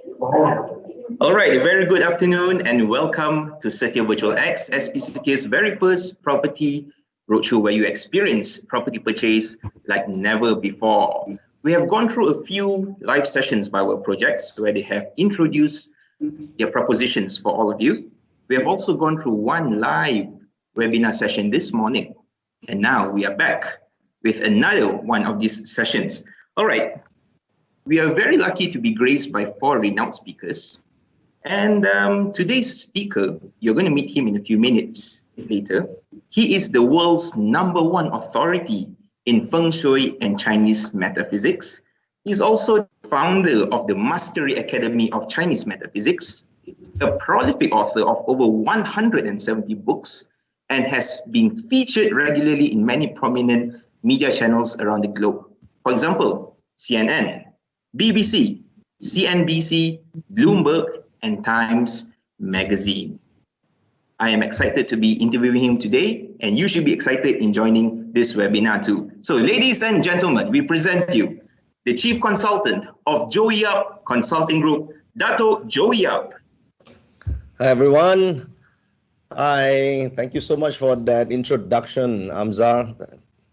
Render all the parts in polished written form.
All right, very good afternoon and welcome to Setia Virtual-X, SPCK's very first property roadshow where you experience property purchase like never before. We have gone through a few live sessions by our projects where they have introduced their propositions for all of you. We have also gone through one live webinar session this morning, and now we are back with another one of these sessions. All right, we are very lucky to be graced by four renowned speakers. And today's speaker, you're going to meet him in a few minutes later. He is the world's #1 authority in Feng Shui and Chinese metaphysics. He's also the founder of the Mastery Academy of Chinese Metaphysics, a prolific author of over 170 books, and has been featured regularly in many prominent media channels around the globe. For example, CNN, BBC, CNBC, Bloomberg, and Times Magazine. I am excited to be interviewing him today, and you should be excited in joining this webinar too. So ladies and gentlemen, we present to you the Chief Consultant of Joey Yap Consulting Group, Dato Joey Yap. Hi everyone. Hi, thank you so much for that introduction, Amzar.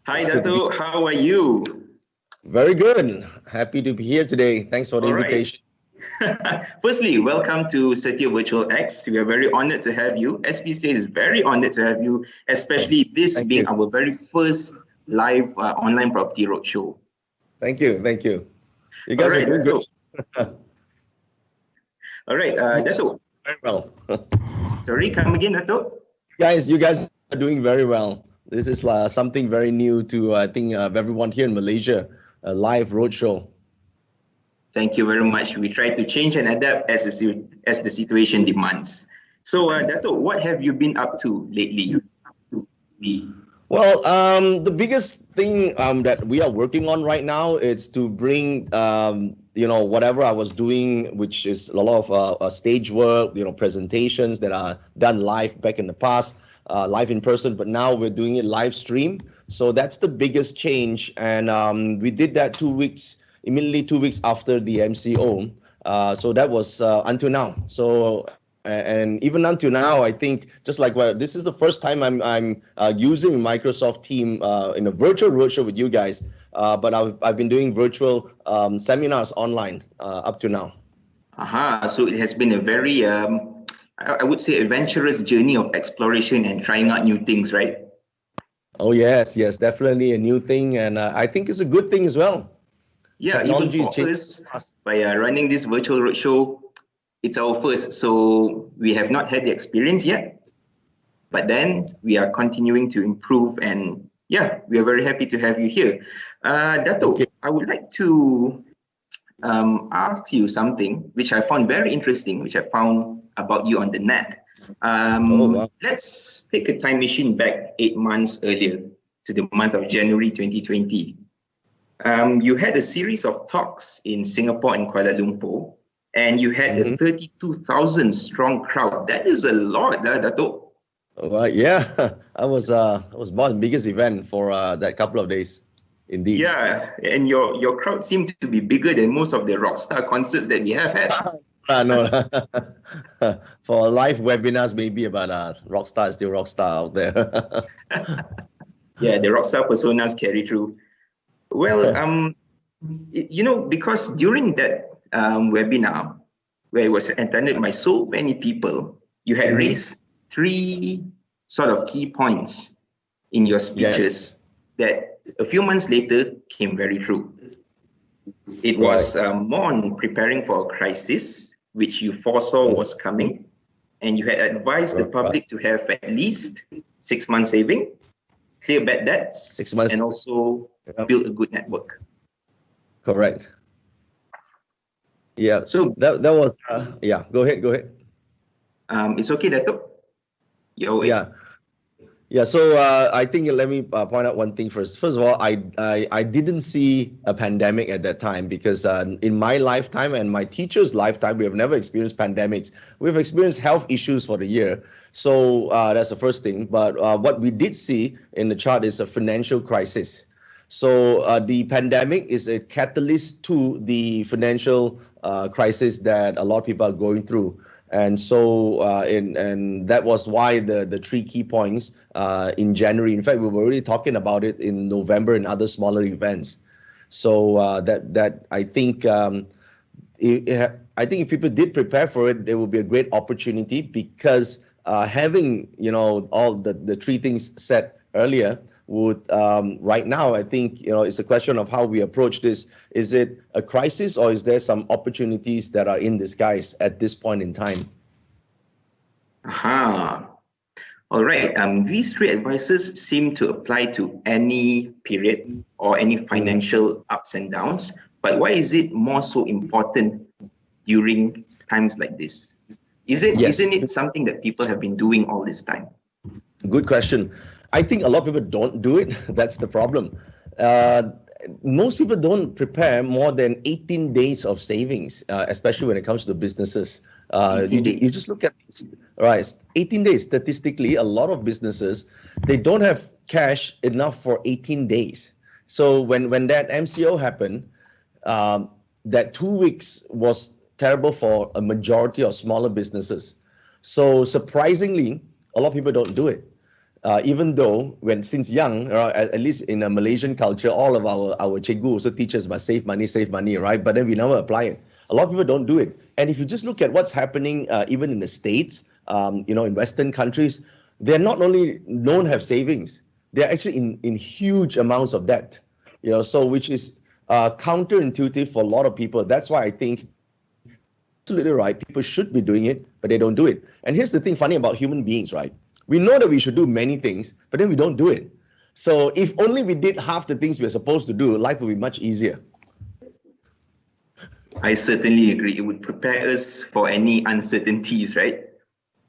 Hi Dato, how are you? Very good. Happy to be here today. Thanks for the invitation. Firstly, welcome to Setia Virtual-X. We are very honored to have you. SPCA is very honored to have you, especially this being our very first live online property roadshow. Thank you. Thank you. You guys are doing good. All right, Dato. Very well. Sorry, come again, Dato. You guys are doing very well. This is something very new to, I think, everyone here in Malaysia, a live roadshow. Thank you very much. We try to change and adapt as the situation demands. So, Dato, what have you been up to lately? Well, the biggest thing that we are working on right now is to bring, whatever I was doing, which is a lot of stage work, presentations that are done live back in the past, live in person, but now we're doing it live stream. So that's the biggest change. And we did that immediately 2 weeks after the MCO. So that was until now. So, and even until now, I think this is the first time I'm using Microsoft Teams in a virtual roadshow with you guys. But I've been doing virtual seminars online up to now. So it has been a very, I would say, adventurous journey of exploration and trying out new things, right? Oh yes, definitely a new thing, and I think it's a good thing as well. Yeah, technology even for us, by running this virtual roadshow, it's our first, so we have not had the experience yet, but then we are continuing to improve, and yeah, we are very happy to have you here. Dato, okay. I would like to ask you something which I found very interesting, which I found about you on the net. Wow. Let's take a time machine back 8 months earlier to the month of January 2020. You had a series of talks in Singapore and Kuala Lumpur, and you had a 32,000 strong crowd. That is a lot, Dato. Yeah, I was the biggest event for that couple of days, indeed. Yeah, and your crowd seemed to be bigger than most of the rockstar concerts that we have had. No, for live webinars, maybe, but rockstar is still rockstar out there. Yeah, the rockstar personas carry through. Well, because during that webinar, where it was attended by so many people, you had raised 3 sort of key points in your speeches that a few months later came very true. It was more on preparing for a crisis, which you foresaw was coming, and you had advised the public to have at least 6 months saving, clear bad debts, 6 months, and also build a good network. Correct. Yeah. So that was Go ahead. It's okay, Dato. Yeah. So I think let me point out one thing first. First of all, I didn't see a pandemic at that time because in my lifetime and my teacher's lifetime, we have never experienced pandemics. We've experienced health issues for the year. So that's the first thing. But what we did see in the chart is a financial crisis. So the pandemic is a catalyst to the financial crisis that a lot of people are going through. And so, and that was why the 3 key points in January. In fact, we were already talking about it in November and other smaller events. So that I think if people did prepare for it, there would be a great opportunity, because having all the 3 things set earlier would right now, I think it's a question of how we approach this. Is it a crisis, or is there some opportunities that are in disguise at this point in time? Aha. All right. These 3 advices seem to apply to any period or any financial ups and downs. But why is it more so important during times like this? Isn't it something that people have been doing all this time? Good question. I think a lot of people don't do it. That's the problem. Most people don't prepare more than 18 days of savings, especially when it comes to businesses. You just look at this, right? 18 days. Statistically, a lot of businesses, they don't have cash enough for 18 days. So when that MCO happened, that 2 weeks was terrible for a majority of smaller businesses. So surprisingly, a lot of people don't do it. Even though since young, at least in a Malaysian culture, all of our cikgu also teach us about save money, right? But then we never apply it. A lot of people don't do it. And if you just look at what's happening, even in the States, in Western countries, they're not only known to have savings, they're actually in huge amounts of debt. So which is counterintuitive for a lot of people. That's why I think absolutely right. People should be doing it, but they don't do it. And here's the thing funny about human beings, right? We know that we should do many things, but then we don't do it. So if only we did half the things we're supposed to do, life would be much easier. I certainly agree. It would prepare us for any uncertainties, right?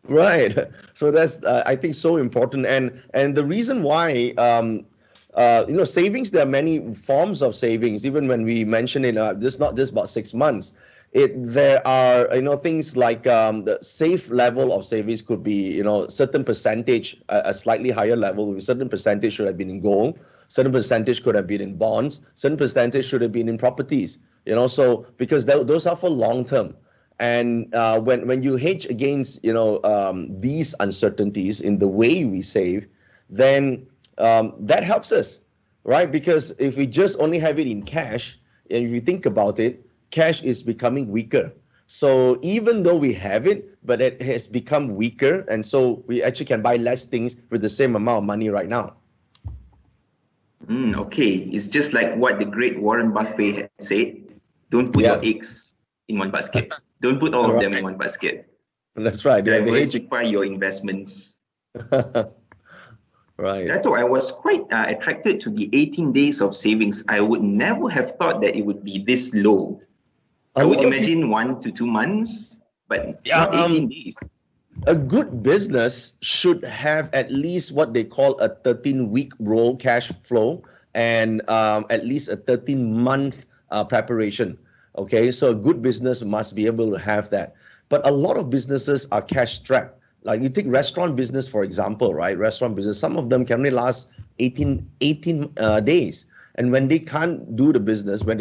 Right. So that's, I think, so important. And the reason why, savings, there are many forms of savings. Even when we mention it, this not just about 6 months. There are things like the safe level of savings could be certain percentage, a slightly higher level. A certain percentage should have been in gold, certain percentage could have been in bonds, certain percentage should have been in properties. So because those are for long term. And when you hedge against these uncertainties in the way we save, then that helps us, right? Because if we just only have it in cash, and if you think about it, cash is becoming weaker. So even though we have it, but it has become weaker, and so we actually can buy less things with the same amount of money right now. Okay, it's just like what the great Warren Buffett had said. Don't put your eggs in one basket. Don't put all of them in one basket. That's right. Diversify your investments. Right. Dato, I was quite attracted to the 18 days of savings. I would never have thought that it would be this low. I would imagine 1 to 2 months, but not 18 days. A good business should have at least what they call a 13-week roll cash flow and at least a 13-month preparation. Okay, so a good business must be able to have that. But a lot of businesses are cash strapped. Like you take restaurant business, for example, right? Restaurant business, some of them can only last 18 days. And when they can't do the business, when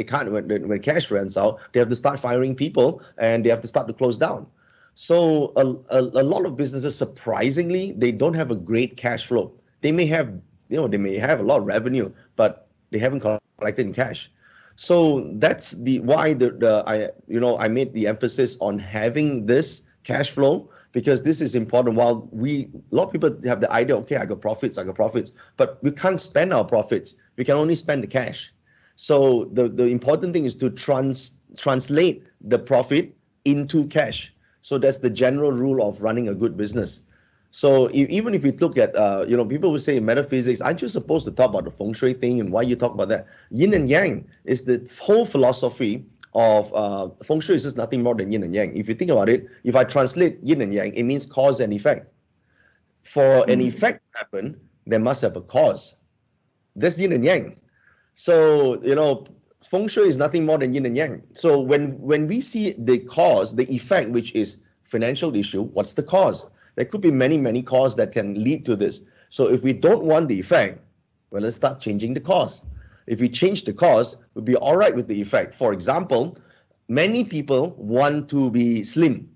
cash runs out, they have to start firing people and they have to start to close down. So a lot of businesses, surprisingly, they don't have a great cash flow. They may have, a lot of revenue, but they haven't collected in cash. So that's why I made the emphasis on having this cash flow, because this is important. While a lot of people have the idea, okay, I got profits, but we can't spend our profits. We can only spend the cash. So the important thing is to translate the profit into cash. So that's the general rule of running a good business. So even if you look at, people will say in metaphysics, aren't you supposed to talk about the Feng Shui thing and why you talk about that? Yin and Yang is the whole philosophy of Feng Shui is just nothing more than yin and yang. If you think about it, if I translate yin and yang, it means cause and effect. For an effect to happen, there must have a cause. That's yin and yang. So, Feng Shui is nothing more than yin and yang. So when we see the cause, the effect, which is financial issue, what's the cause? There could be many, many causes that can lead to this. So if we don't want the effect, well, let's start changing the cause. If we change the cause, we'll be all right with the effect. For example, many people want to be slim,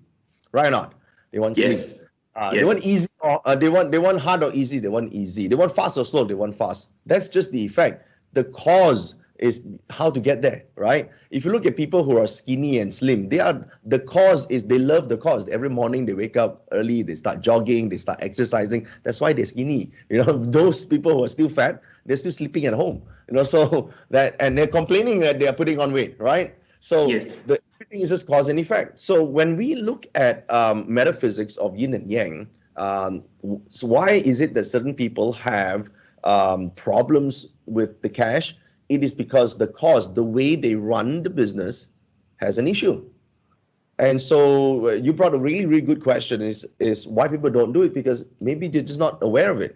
right or not? They want slim. Yes. They want easy, or they want hard or easy. They want easy. They want fast or slow. They want fast. That's just the effect. The cause is how to get there, right? If you look at people who are skinny and slim, the cause is they love the cause. Every morning they wake up early, they start jogging, they start exercising. That's why they're skinny. Those people who are still fat, they're still sleeping at home. So that, and they're complaining that they are putting on weight, right? So yes. Everything is just cause and effect. So when we look at metaphysics of yin and yang, so why is it that certain people have problems with the cash? It is because the cause, the way they run the business, has an issue. And so you brought a really, really good question is why people don't do it, because maybe they're just not aware of it.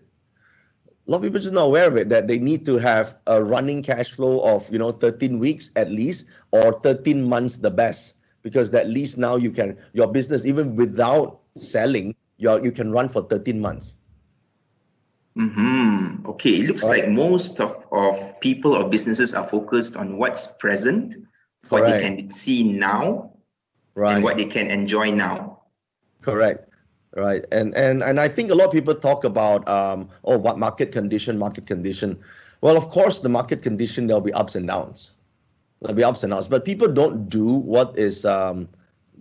A lot of people are just not aware of it, that they need to have a running cash flow of 13 weeks at least, or 13 months the best, because at least now your business, even without selling, you can run for 13 months. Okay, it looks like most of people or businesses are focused on what's present, what they can see now, and what they can enjoy now. Correct. Right. And I think a lot of people talk about what market condition. Well, of course, the market condition, there'll be ups and downs. But people don't do what is the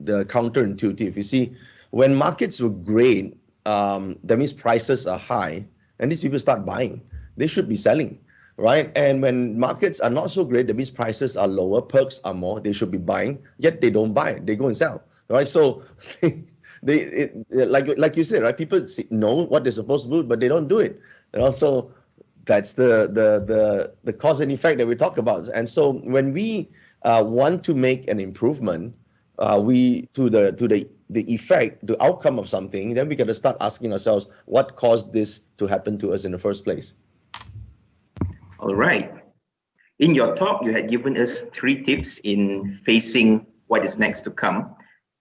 counterintuitive. You see, when markets were great, that means prices are high, and these people start buying. They should be selling, right? And when markets are not so great, that means prices are lower, perks are more, they should be buying, yet they don't buy, they go and sell, right? So like you said, right? People know what they're supposed to do, but they don't do it. And also, that's the cause and effect that we talk about. And so when we want to make an improvement, the effect, the outcome of something, then we got to start asking ourselves, what caused this to happen to us in the first place? All right. In your talk, you had given us 3 tips in facing what is next to come.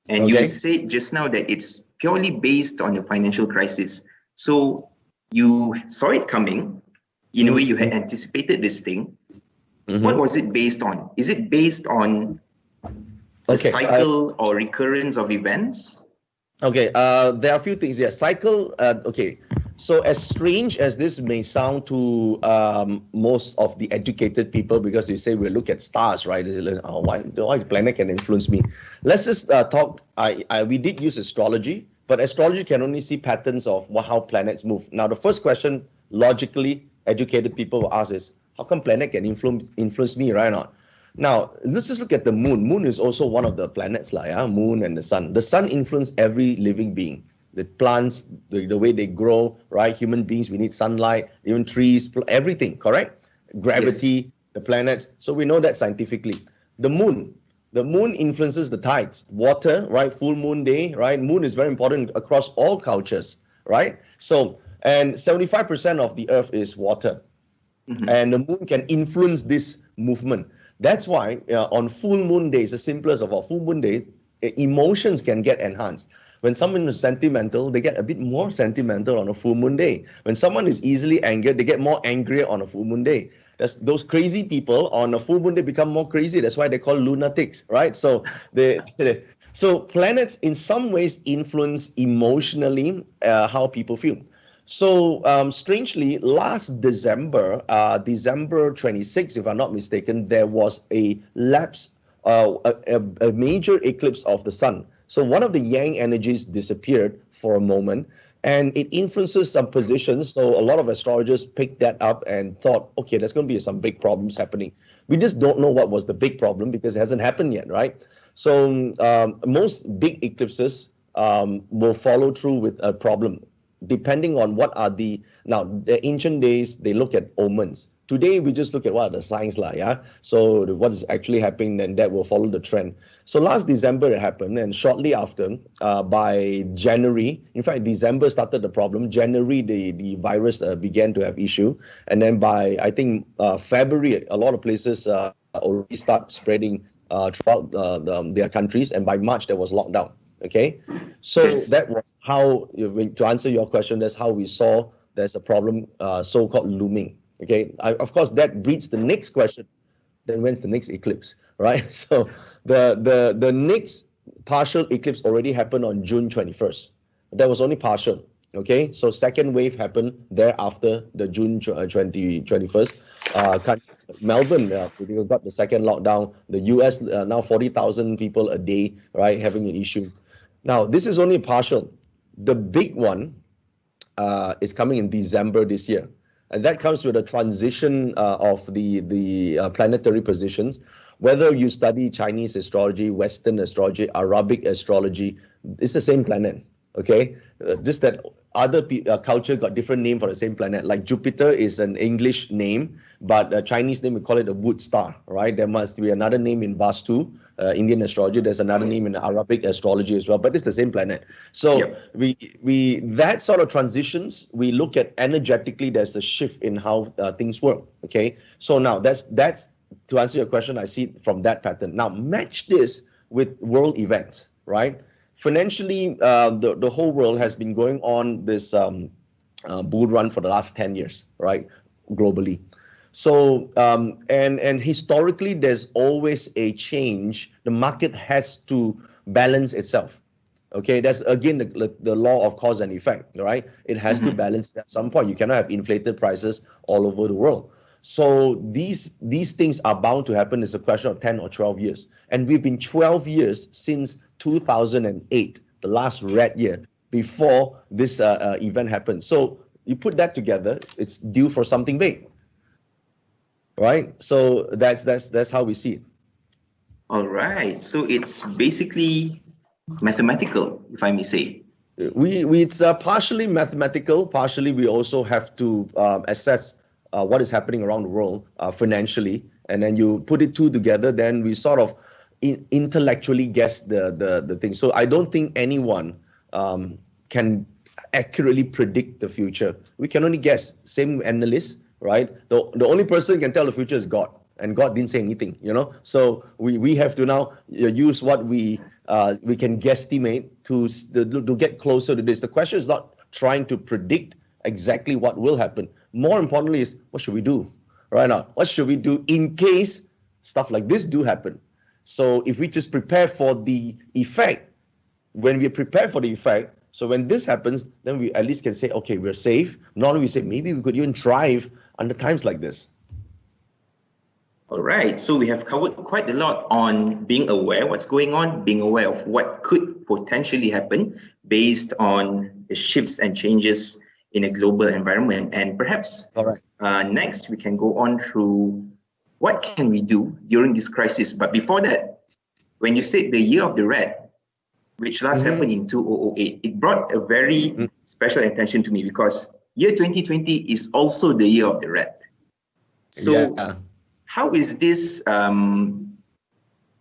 And you said just now that it's purely based on the financial crisis. So you saw it coming. In a way, you had anticipated this thing. What was it based on? Is it based on the cycle or recurrence of events? There are a few things here. Cycle, so as strange as this may sound to most of the educated people, because they say we look at stars, right? Why the planet can influence me? Let's just talk. We did use astrology, but astrology can only see patterns of how planets move. Now, the first question, logically, educated people will ask is, how come planet can influence me, right or not? Now, let's just look at the moon. Moon is also one of the planets, moon and the sun. The sun influences every living being. The plants, the way they grow, right? Human beings, we need sunlight, even trees, everything, correct? Gravity, the planets. So we know that scientifically. The moon influences the tides, water, right? Full moon day, right? Moon is very important across all cultures, right? So, and 75% of the earth is water. And the moon can influence this movement. That's why on full moon days, the simplest of all, full moon day, emotions can get enhanced. When someone is sentimental, they get a bit more sentimental on a full moon day. When someone is easily angered, they get more angry on a full moon day. Those crazy people on a full moon day become more crazy. That's why they're called lunatics, right? So so planets in some ways influence emotionally how people feel. So strangely, last December, December 26, if I'm not mistaken, there was a lapse, a major eclipse of the sun. So one of the yang energies disappeared for a moment, and it influences some positions. So a lot of astrologers picked that up and thought, okay, there's going to be some big problems happening. We just don't know what was the big problem because it hasn't happened yet, right? So most big eclipses will follow through with a problem, depending on what are the ancient days, they look at omens. Today, we just look at what are the signs like, So what is actually happening, and that will follow the trend. So last December it happened, and shortly after, by January, in fact, December started the problem. January, the virus began to have issue. And then by, I think, February, a lot of places already start spreading throughout their countries. And by March, there was lockdown. Okay, so that was how, to answer your question, that's how we saw there's a problem so-called looming. Okay, of course, that breeds the next question. then when's the next eclipse, right? So the next partial eclipse already happened on June 21st. That was only partial. Okay, so second wave happened thereafter the June 21st. Melbourne got the second lockdown. The US now 40,000 people a day, right, having an issue. Now this is only partial. The big one is coming in December this year, and that comes with a transition of the planetary positions. Whether you study Chinese astrology, Western astrology, Arabic astrology, it's the same planet. Okay, just that other culture got different name for the same planet. Like Jupiter is an English name, but a Chinese name we call it a wood star, right? There must be another name in Vastu, Indian astrology. There's another name in Arabic astrology as well, but it's the same planet. So we that sort of transitions. We look at energetically. There's a shift in how things work. Okay, so now that's to answer your question. I see it from that pattern. Now match this with world events, right? Financially, the whole world has been going on this bull run for the last 10 years, right, globally. So, and historically, there's always a change. The market has to balance itself. Okay, that's again the law of cause and effect, right? It has to balance at some point. You cannot have inflated prices all over the world. So these things are bound to happen. It's a question of 10 or 12 years. And we've been 12 years since 2008, the last red year, before this event happened. So you put that together, it's due for something big, right? So that's how we see it. All right. So it's basically mathematical, if I may say. It's partially mathematical. Partially, we also have to assess what is happening around the world financially, and then you put it two together. Then we sort of intellectually guess the thing. So I don't think anyone can accurately predict the future. We can only guess. Same analysts, right? The only person who can tell the future is God, and God didn't say anything, you know. So we have to now use what we can guesstimate to get closer to this. The question is not trying to predict exactly what will happen. More importantly is, what should we do right now? What should we do in case stuff like this do happen? So if we just prepare for the effect, when we prepare for the effect, so when this happens, then we at least can say, okay, we're safe. Not only we say, maybe we could even thrive under times like this. All right. So we have covered quite a lot on being aware what's going on, being aware of what could potentially happen based on the shifts and changes in a global environment. And perhaps next we can go on through what can we do during this crisis. But before that, when you said the year of the rat, which last happened in 2008, it brought a very special attention to me, because year 2020 is also the year of the rat. So how is this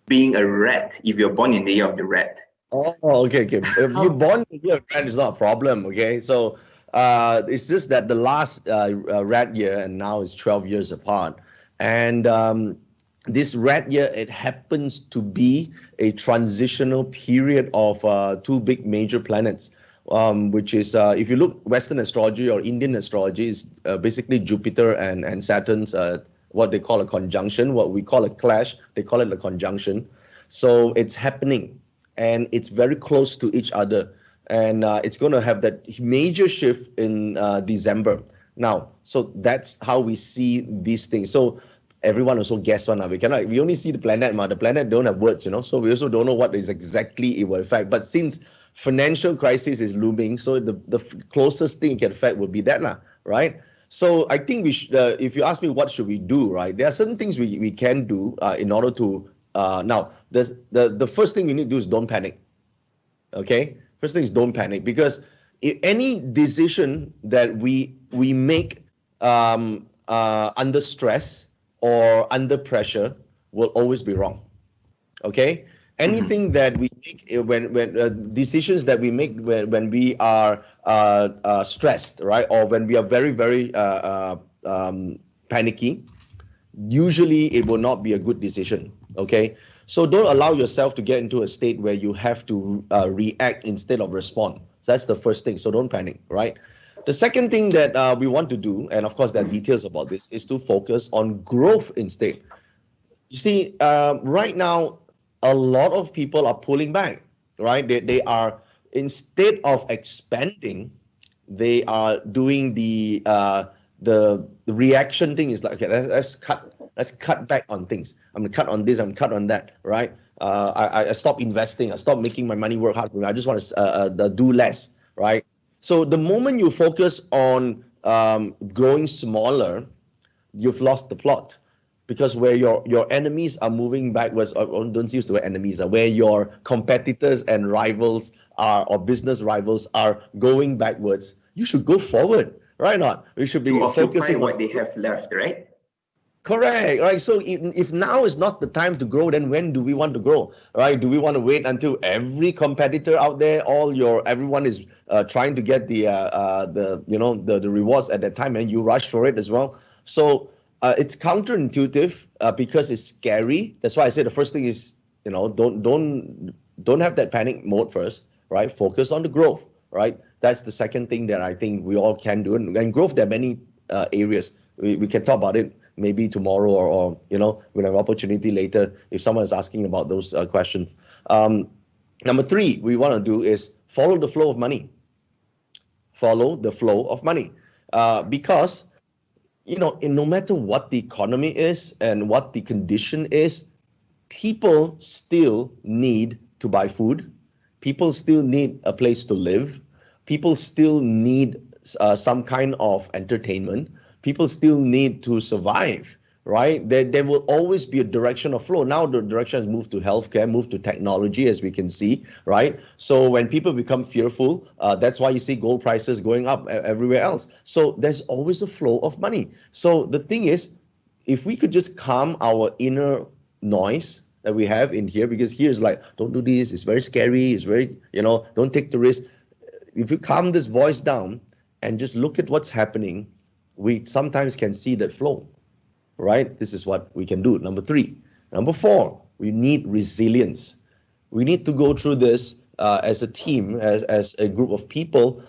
being a rat if you're born in the year of the rat? Oh, okay. If you're born in the year of the rat, it's not a problem, okay? So it's just that the last rat year and now is 12 years apart. And this rat year, it happens to be a transitional period of two big major planets, which is, if you look Western astrology or Indian astrology, is basically Jupiter and Saturn's what they call a conjunction, what we call a clash, they call it a conjunction. So it's happening and it's very close to each other. And it's going to have that major shift in December. Now, so that's how we see these things. So everyone also guess one. We only see the planet, the planet don't have words, you know. So we also don't know what is exactly it will affect. But since financial crisis is looming, so the closest thing it can affect would be that, right? So I think we should, if you ask me what should we do, right? There are certain things we can do in order to, now, the first thing we need to do is don't panic, okay? First thing is don't panic, because if any decision that we make under stress or under pressure will always be wrong, okay? Anything that we make when decisions that we make when we are stressed, right, or when we are very, very panicky, usually it will not be a good decision, okay? So don't allow yourself to get into a state where you have to react instead of respond. So that's the first thing. So don't panic, right? The second thing that we want to do, and of course there are details about this, is to focus on growth instead. You see, right now, a lot of people are pulling back, right? They are, instead of expanding, they are doing the reaction thing. Is like, okay, let's cut back on things. I'm gonna cut on this. I'm gonna cut on that, right? I stop investing. I stop making my money work hard for me. I just want to do less, right? So the moment you focus on growing smaller, you've lost the plot, because where your enemies are moving backwards, or don't use the word enemies, where your competitors and rivals are, or business rivals are going backwards, you should go forward, right? Not we should be To occupy focusing what on. they have left, right? Correct, right? So if now is not the time to grow, then when do we want to grow, right? Do we want to wait until every competitor out there, everyone is trying to get the rewards at that time, and you rush for it as well? So it's counterintuitive because it's scary. That's why I say the first thing is, don't have that panic mode first, right? Focus on the growth, right? That's the second thing that I think we all can do. And growth, there are many areas. We can talk about it maybe tomorrow, or we'll have opportunity later if someone is asking about those questions. Number three, we want to do is follow the flow of money. Follow the flow of money, because no matter what the economy is and what the condition is, people still need to buy food. People still need a place to live. People still need some kind of entertainment. People still need to survive, right? There will always be a direction of flow. Now the direction has moved to healthcare, moved to technology, as we can see, right? So when people become fearful, that's why you see gold prices going up everywhere else. So there's always a flow of money. So the thing is, if we could just calm our inner noise that we have in here, because here is like, don't do this, it's very scary, it's very, don't take the risk. If you calm this voice down and just look at what's happening, we sometimes can see that flow, right? This is what we can do. Number three. Number four, we need resilience. We need to go through this as a team, as a group of people,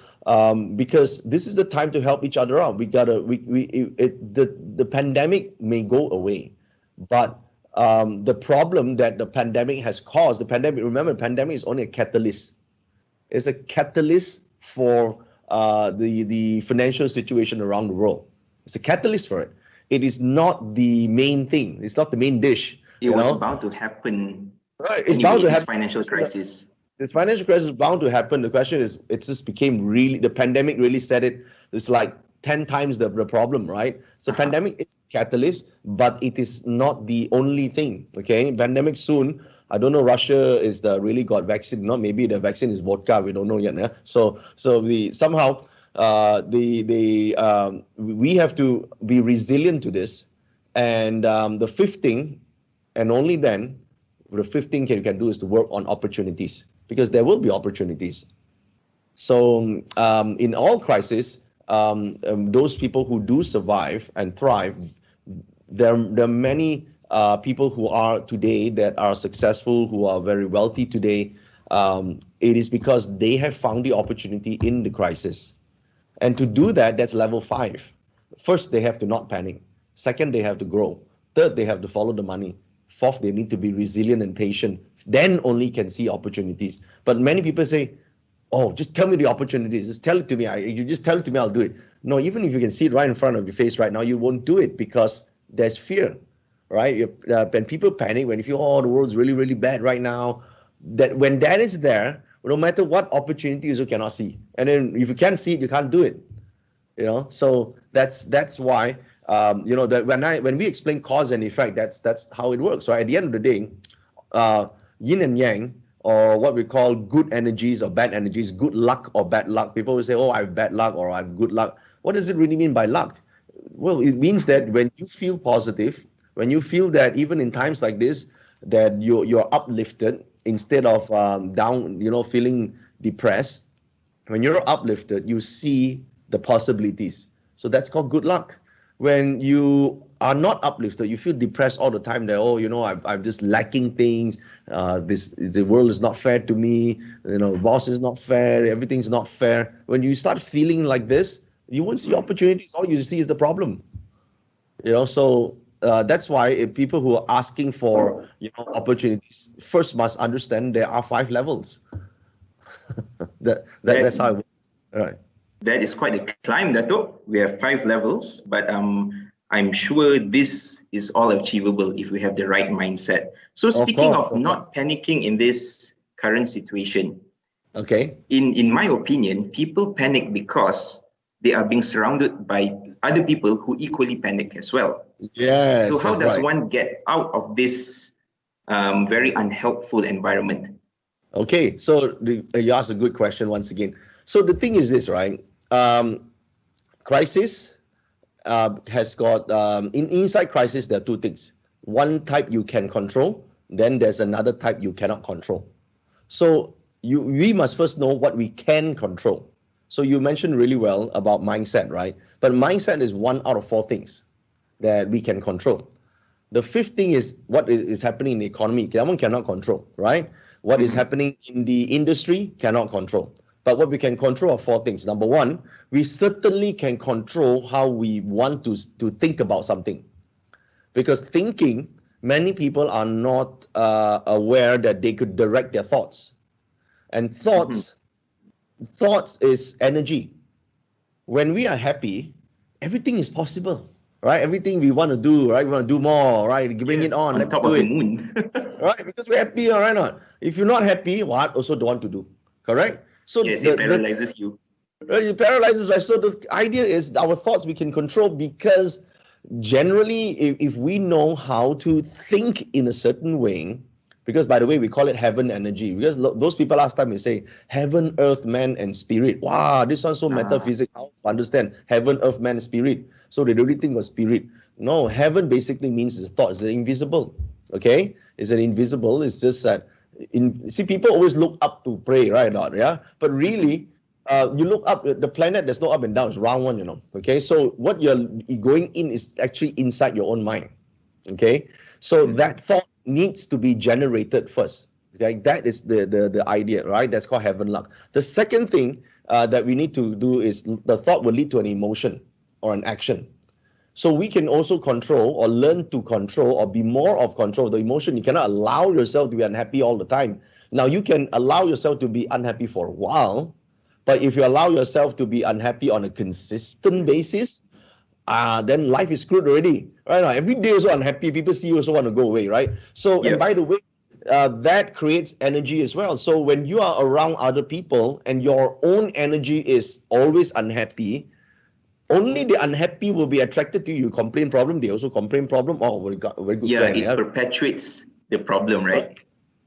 because this is the time to help each other out. The pandemic may go away, but the problem that the pandemic has caused, remember, the pandemic is only a catalyst. It's a catalyst for the financial situation around the world. It's a catalyst for it. It is not the main thing. It's not the main dish. It was bound to happen. Right. It's bound to happen. Financial crisis. This financial crisis is bound to happen. The question is, it just became the pandemic really said it. It's like 10 times the problem, right? So pandemic is catalyst, but it is not the only thing. Okay, pandemic soon. I don't know. Russia is really got vaccine. Not maybe the vaccine is vodka. We don't know yet. Yeah? So we have to be resilient to this. And the fifth thing, and only then, the fifth thing you can do is to work on opportunities, because there will be opportunities. So in all crises, those people who do survive and thrive, there are many people who are today that are successful, who are very wealthy today. It is because they have found the opportunity in the crisis. And to do that, that's level 5. First, they have to not panic. Second, they have to grow. Third, they have to follow the money. Fourth, they need to be resilient and patient. Then only can see opportunities. But many people say, oh, just tell me the opportunities. Just tell it to me. You just tell it to me, I'll do it. No, even if you can see it right in front of your face right now, you won't do it because there's fear, right? When people panic, when you feel, oh, the world's really, really bad right now, that when that is there, no matter what opportunities you cannot see. And then if you can't see it, you can't do it. So that's why that when we explain cause and effect, that's how it works. So at the end of the day, yin and yang, or what we call good energies or bad energies, good luck or bad luck. People will say, oh, I have bad luck or I have good luck. What does it really mean by luck? Well, it means that when you feel positive, when you feel that even in times like this, that you're uplifted instead of down, feeling depressed. When you're uplifted, you see the possibilities. So that's called good luck. When you are not uplifted, you feel depressed all the time that, I'm just lacking things. The world is not fair to me. Boss is not fair. Everything's not fair. When you start feeling like this, you won't see opportunities. All you see is the problem. So that's why people who are asking for opportunities first must understand there are 5 levels. That's how it works. All right. That is quite a climb, Dato. We have 5 levels, but I'm sure this is all achievable if we have the right mindset. So speaking of not panicking in this current situation, okay, in my opinion, people panic because they are being surrounded by other people who equally panic as well. Yes. So how does one get out of this very unhelpful environment? Okay, so you asked a good question once again. So the thing is this, right? Crisis has got inside crisis there are 2 things. One type you can control, then there's another type you cannot control. So we must first know what we can control. So you mentioned really well about mindset, right? But mindset is 1 out of 4 things that we can control. The 5th thing is what is happening in the economy. That one cannot control, right? What is happening in the industry cannot control. But what we can control are 4 things. Number 1, we certainly can control how we want to think about something. Because thinking, many people are not aware that they could direct their thoughts. And thoughts is energy. When we are happy, everything is possible, right? Everything we want to do, right? We want to do more, right? Bring it on. On top of the moon. Right? Because we're happy, right? Not. If you're not happy, what also don't want to do, correct? So yes, it paralyzes you. It paralyzes, right? So the idea is our thoughts we can control, because generally, if we know how to think in a certain way, because by the way, we call it heaven energy, because those people last time they say heaven, earth, man, and spirit. Wow, this sounds so metaphysical. How to understand heaven, earth, man, spirit? So they really think of spirit. No, heaven basically means the thoughts. They're invisible. Okay, it's an invisible. It's just that see, people always look up to pray, right? Not yeah, but really. You look up the planet. There's no up and down. It's round one, Okay, so what you're going in is actually inside your own mind. Okay, so that thought needs to be generated first. Okay, that is the idea, right? That's called heaven luck. The second thing that we need to do is the thought will lead to an emotion or an action. So we can also control or learn to control or be more of control of the emotion. You cannot allow yourself to be unhappy all the time. Now you can allow yourself to be unhappy for a while. But if you allow yourself to be unhappy on a consistent basis, then life is screwed already. Right now, every day also unhappy. People see you also want to go away, right? So, and by the way, that creates energy as well. So when you are around other people and your own energy is always unhappy, only the unhappy will be attracted to you. You complain problem, they also complain problem. Oh, very good friend. Yeah, it perpetuates the problem, right?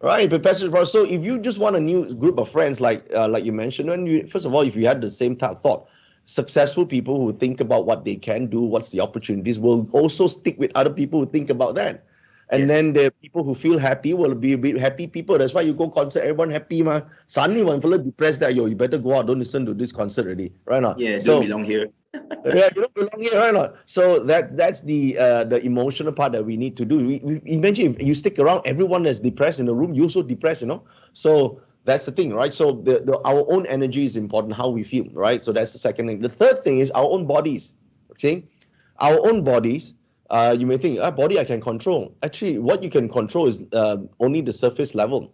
Right, perpetuates problem. So if you just want a new group of friends, like you mentioned, first of all, if you had the same type of thought, successful people who think about what they can do, what's the opportunities, will also stick with other people who think about that. And then the people who feel happy will be happy people. That's why you go concert, everyone happy, ma. Suddenly one fellow depressed that, you better go out, don't listen to this concert already, right? Not? Yeah, don't belong here. Yeah, you don't belong here, right? Not? So that's the emotional part that we need to do. We imagine if you stick around everyone that's depressed in the room, you're also depressed, So that's the thing, right? So our own energy is important, how we feel, right? So that's the second thing. The third thing is our own bodies. Okay, our own bodies. You may think, body I can control. Actually, what you can control is only the surface level.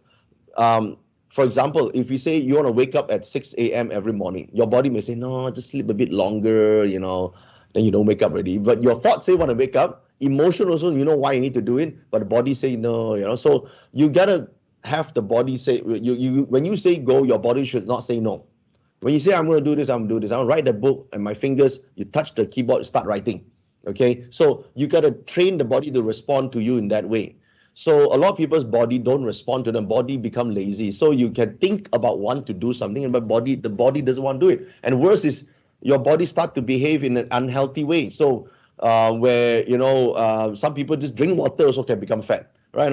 For example, if you say you want to wake up at 6 a.m. every morning, your body may say, no, just sleep a bit longer, then you don't wake up already. But your thoughts say you want to wake up. Emotion also, you know why you need to do it, but the body say no, So you got to have the body say, when you say go, your body should not say no. When you say, I'm going to do this, I'm going to do this, I'll write the book, and my fingers, you touch the keyboard, start writing. Okay, so you got to train the body to respond to you in that way. So a lot of people's body don't respond to them. Body become lazy. So you can think about want to do something, but the body doesn't want to do it. And worse is your body start to behave in an unhealthy way. So where some people just drink water also can become fat, right?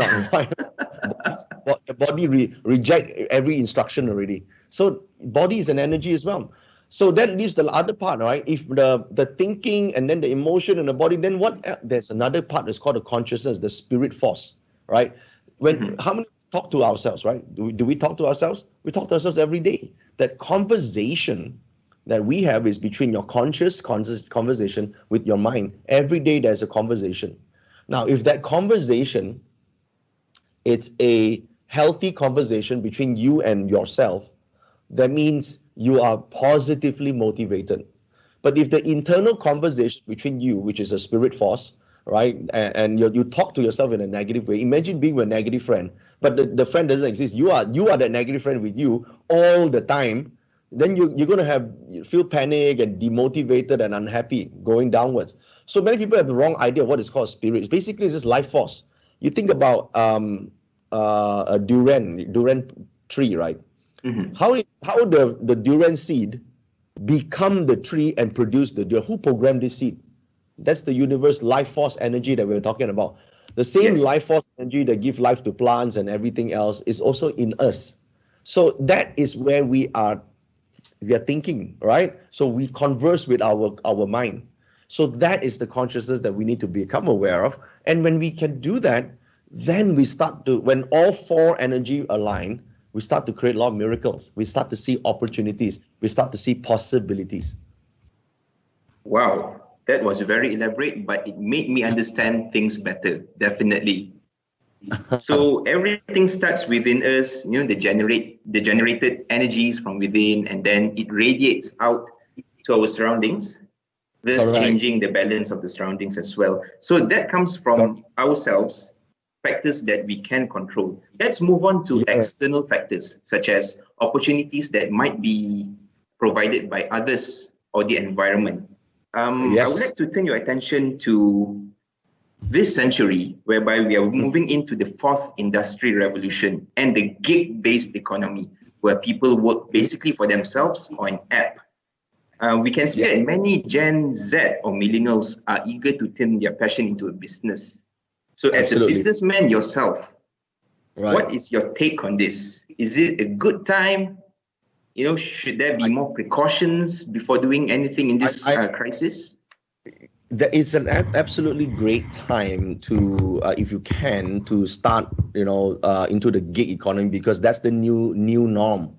The body reject every instruction already. So body is an energy as well. So that leaves the other part, right? If the thinking and then the emotion and the body, then what? There's another part that's called the consciousness, the spirit force, right? How many talk to ourselves, right? Do we talk to ourselves? We talk to ourselves every day. That conversation that we have is between your conscious conversation with your mind. Every day there's a conversation. Now, if that conversation, it's a healthy conversation between you and yourself, that means you are positively motivated. But if the internal conversation between you, which is a spirit force, right, and you talk to yourself in a negative way, imagine being with a negative friend, but the friend doesn't exist. You are that negative friend with you all the time. Then you're going to feel panic and demotivated and unhappy going downwards. So many people have the wrong idea of what is called spirit. Basically, it's just life force. You think about a durian tree, right? Mm-hmm. How the durian seed become the tree and produce the durian? Who programmed this seed? That's the universe life force energy that we're talking about. The same life force energy that gives life to plants and everything else is also in us. So that is where we are thinking, right? So we converse with our mind. So that is the consciousness that we need to become aware of. And when we can do that, then when all four energy align, we start to create a lot of miracles. We start to see opportunities. We start to see possibilities. Wow, that was very elaborate, but it made me understand things better, definitely. So everything starts within us, the generated energies from within, and then it radiates out to our surroundings, thus Correct. changing the balance of the surroundings as well. So that comes from ourselves, factors that we can control. Let's move on to external factors, such as opportunities that might be provided by others or the environment. I would like to turn your attention to this century, whereby we are moving into the fourth industrial revolution and the gig-based economy, where people work basically for themselves or an app. We can see that many Gen Z or millennials are eager to turn their passion into a business. So as a businessman yourself, what is your take on this? Is it a good time? Should there be more precautions before doing anything in this crisis? It's an absolutely great time to, if you can, to start, into the gig economy, because that's the new norm.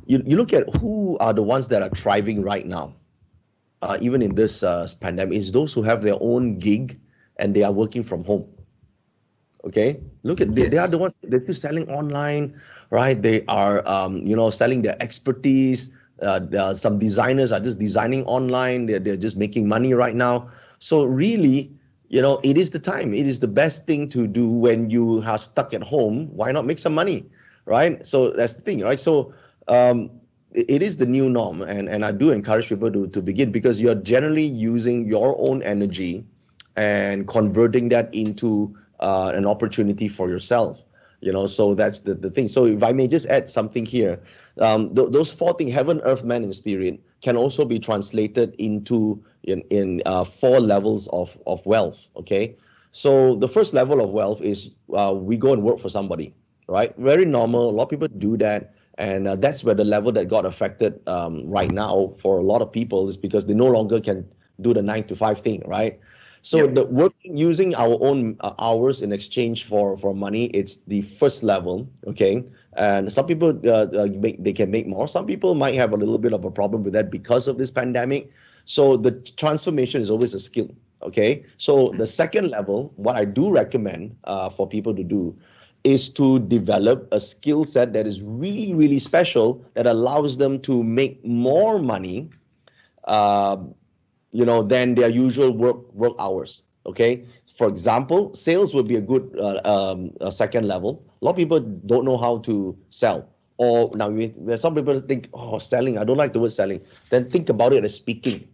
You look at who are the ones that are thriving right now, even in this pandemic, is those who have their own gig and they are working from home. Okay, look at they are the ones, they're still selling online, right? They are selling their expertise. Some designers are just designing online. They're just making money right now. So really, it is the time. It is the best thing to do when you are stuck at home. Why not make some money, right? So that's the thing, right? So it is the new norm, and I do encourage people to begin, because you're generally using your own energy and converting that into an opportunity for yourself. So that's the thing. So if I may just add something here, those four things, heaven, earth, man, and spirit, can also be translated into in four levels of wealth. Okay, so the first level of wealth is we go and work for somebody, right? Very normal. A lot of people do that, and that's where the level that got affected right now for a lot of people is because they no longer can do the 9 to 5 thing, right? So the working using our own hours in exchange for money, it's the first level, okay? And some people they can make more. Some people might have a little bit of a problem with that because of this pandemic. So the transformation is always a skill, okay? So the second level, what I do recommend for people to do is to develop a skill set that is really, really special, that allows them to make more money than their usual work hours. Okay. For example, sales would be a good second level. A lot of people don't know how to sell. Or now some people think, selling, I don't like the word selling. Then think about it as speaking.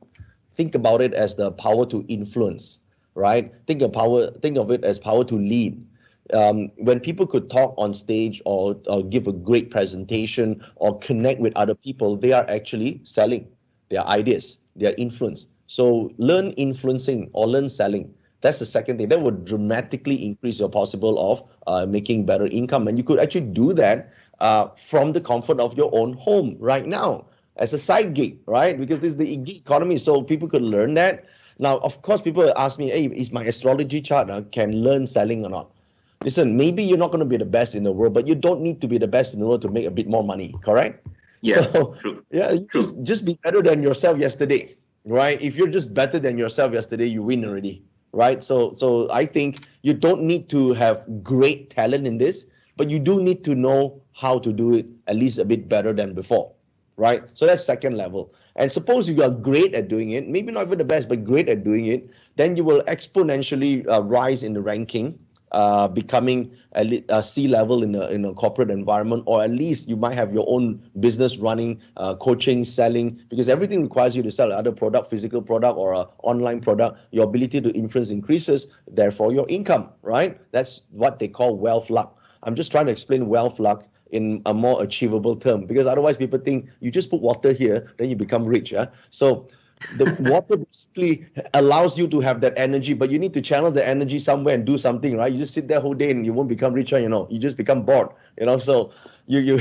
Think about it as the power to influence, right? Think of it as power to lead. When people could talk on stage or give a great presentation or connect with other people, they are actually selling their ideas, their influence. So learn influencing or learn selling. That's the second thing. That would dramatically increase your possible of making better income. And you could actually do that from the comfort of your own home right now as a side gig, right? Because this is the gig economy. So people could learn that. Now, of course, people ask me, hey, is my astrology chart can learn selling or not? Listen, maybe you're not going to be the best in the world, but you don't need to be the best in the world to make a bit more money, correct? Yeah, so, true. Yeah, just be better than yourself yesterday. Right? If you're just better than yourself yesterday, you win already. right? So I think you don't need to have great talent in this, but you do need to know how to do it at least a bit better than before, right? So that's second level. And suppose you are great at doing it, maybe not even the best, but great at doing it, then you will exponentially rise in the ranking, becoming a C level in a corporate environment, or at least you might have your own business running, coaching, selling, because everything requires you to sell either product, physical product, or an online product. Your ability to influence increases, therefore your income, right? That's what they call wealth luck. I'm just trying to explain wealth luck in a more achievable term, because otherwise people think you just put water here, then you become rich. Yeah? So the water basically allows you to have that energy, but you need to channel the energy somewhere and do something, right? You just sit there whole day and you won't become richer, you just become bored, so you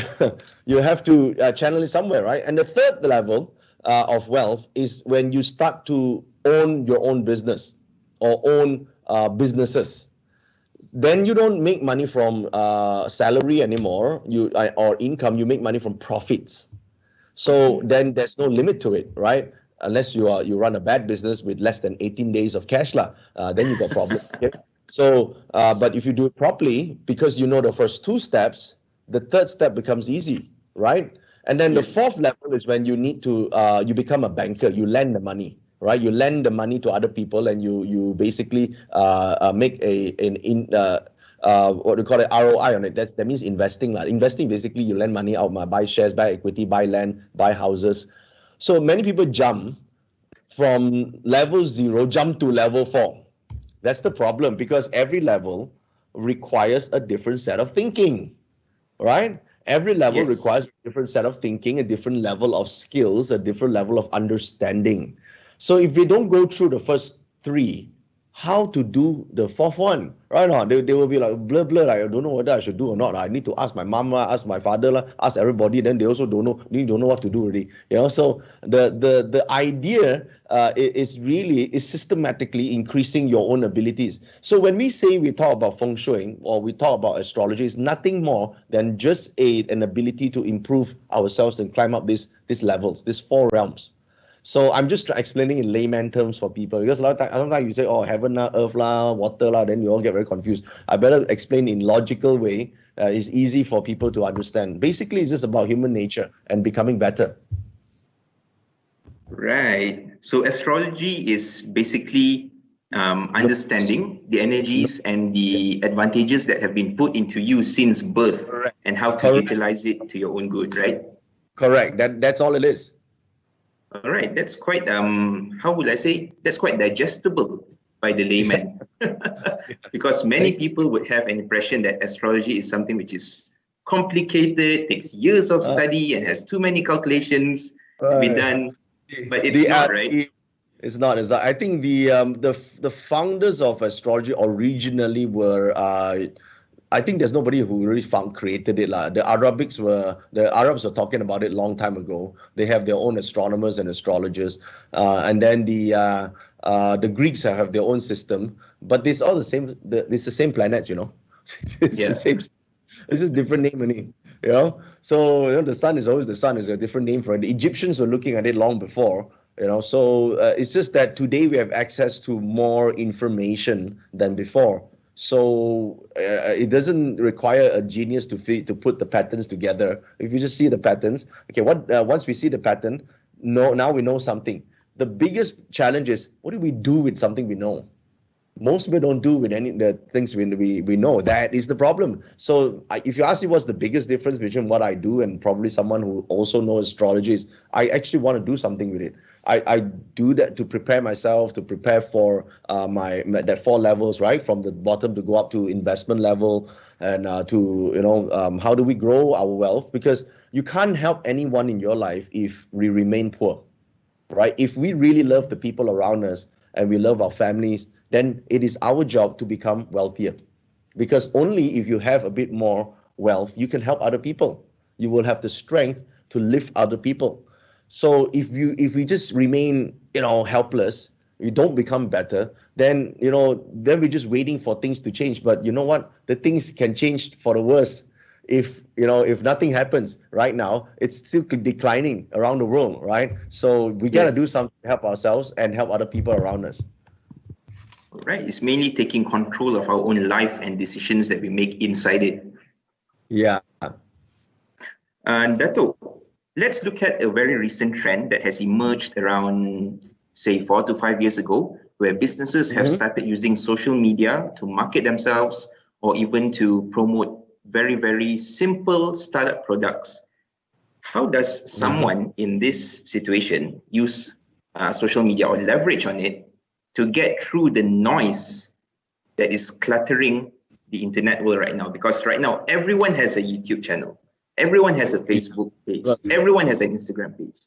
you have to channel it somewhere, right? And the third level of wealth is when you start to own your own business or own businesses. Then you don't make money from salary anymore, or income. You make money from profits. So then there's no limit to it, right? Unless you run a bad business with less than 18 days of cash lah, then you got problem. Okay? So, but if you do it properly, because you know the first two steps, the third step becomes easy, right? And then the fourth level is when you need to you become a banker. You lend the money, right? You lend the money to other people, and you basically make what we call it, ROI on it. That means investing. Investing, basically you lend money out, buy shares, buy equity, buy land, buy houses. So many people jump from level 0, jump to level 4. That's the problem, because every level requires a different set of thinking, right? Every level requires a different set of thinking, a different level of skills, a different level of understanding. So if we don't go through the first 3, how to do the fourth one, right? They will be like blur, like, I don't know whether I should do or not. I need to ask my mom, ask my father, ask everybody. Then they also don't know what to do already. So the idea is systematically increasing your own abilities. So when we talk about Feng Shui or we talk about astrology, it's nothing more than just an ability to improve ourselves and climb up these levels, these 4 realms. So I'm just explaining in layman terms for people, because a lot of times, sometimes you say, oh, heaven, earth, water, then you all get very confused. I better explain in logical way. It's easy for people to understand. Basically, it's just about human nature and becoming better. Right. So astrology is basically understanding the energies and the advantages that have been put into you since birth, and how to utilize it to your own good, right? Correct. That's all it is. All right, that's quite how would I say, that's quite digestible by the layman. Because many people would have an impression that astrology is something which is complicated, takes years of study, and has too many calculations to be done. But it's not, right? It's not. I think the founders of astrology originally were I think there's nobody who really created it. The Arabs were talking about it long time ago. They have their own astronomers and astrologers. And then the Greeks have their own system. But it's all the same. It's the same planets, It's the same. It's just different name only, So, the sun is always the sun. Is a different name for it. The Egyptians were looking at it long before. So it's just that today we have access to more information than before. So it doesn't require a genius to put the patterns together. If you just see the patterns, okay, once we see the pattern, now we know something. The biggest challenge is, what do we do with something we know? Most people don't do with any the things we know. That is the problem. So if you ask me what's the biggest difference between what I do and probably someone who also knows astrology, is I actually want to do something with it. I do that to prepare myself, to prepare for that 4 levels, right? From the bottom to go up to investment level, and how do we grow our wealth? Because you can't help anyone in your life if we remain poor, right? If we really love the people around us and we love our families, then it is our job to become wealthier. Because only if you have a bit more wealth, you can help other people. You will have the strength to lift other people. So if we just remain, helpless, we don't become better, then we're just waiting for things to change. But you know what? The things can change for the worse. If nothing happens right now, it's still declining around the world, right? So we gotta do something to help ourselves and help other people around us. Right? It's mainly taking control of our own life and decisions that we make inside it. Yeah. Dato, let's look at a very recent trend that has emerged around, say, 4 to 5 years ago, where businesses have started using social media to market themselves or even to promote very, very simple startup products. How does someone in this situation use social media or leverage on it to get through the noise that is cluttering the internet world right now? Because right now, everyone has a YouTube channel, everyone has a Facebook page, everyone has an Instagram page.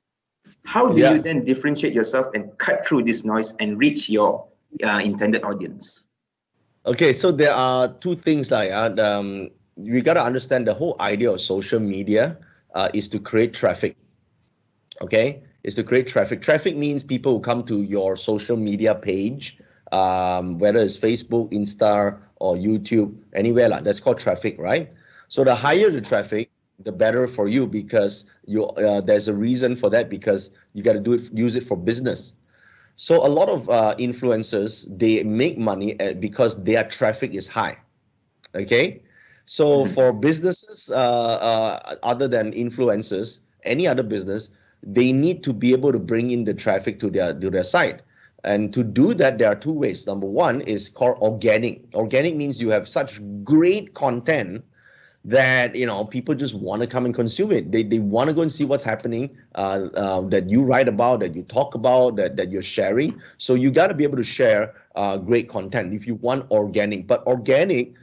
How do you then differentiate yourself and cut through this noise and reach your intended audience? Okay, so there are two things like you got to understand the whole idea of social media is to create traffic. Okay, is to create traffic. Traffic means people who come to your social media page, whether it's Facebook, Insta, or YouTube, anywhere like that's called traffic, right? So the higher the traffic, the better for you because there's a reason for that because you got to use it for business. So a lot of influencers, they make money because their traffic is high. Okay, so for businesses other than influencers, any other business, they need to be able to bring in the traffic to their site. And to do that, there are two ways. Number one is called organic. Organic means you have such great content that people just want to come and consume it. They want to go and see what's happening that you write about, that you talk about, that you're sharing. So you got to be able to share great content if you want organic. But organic,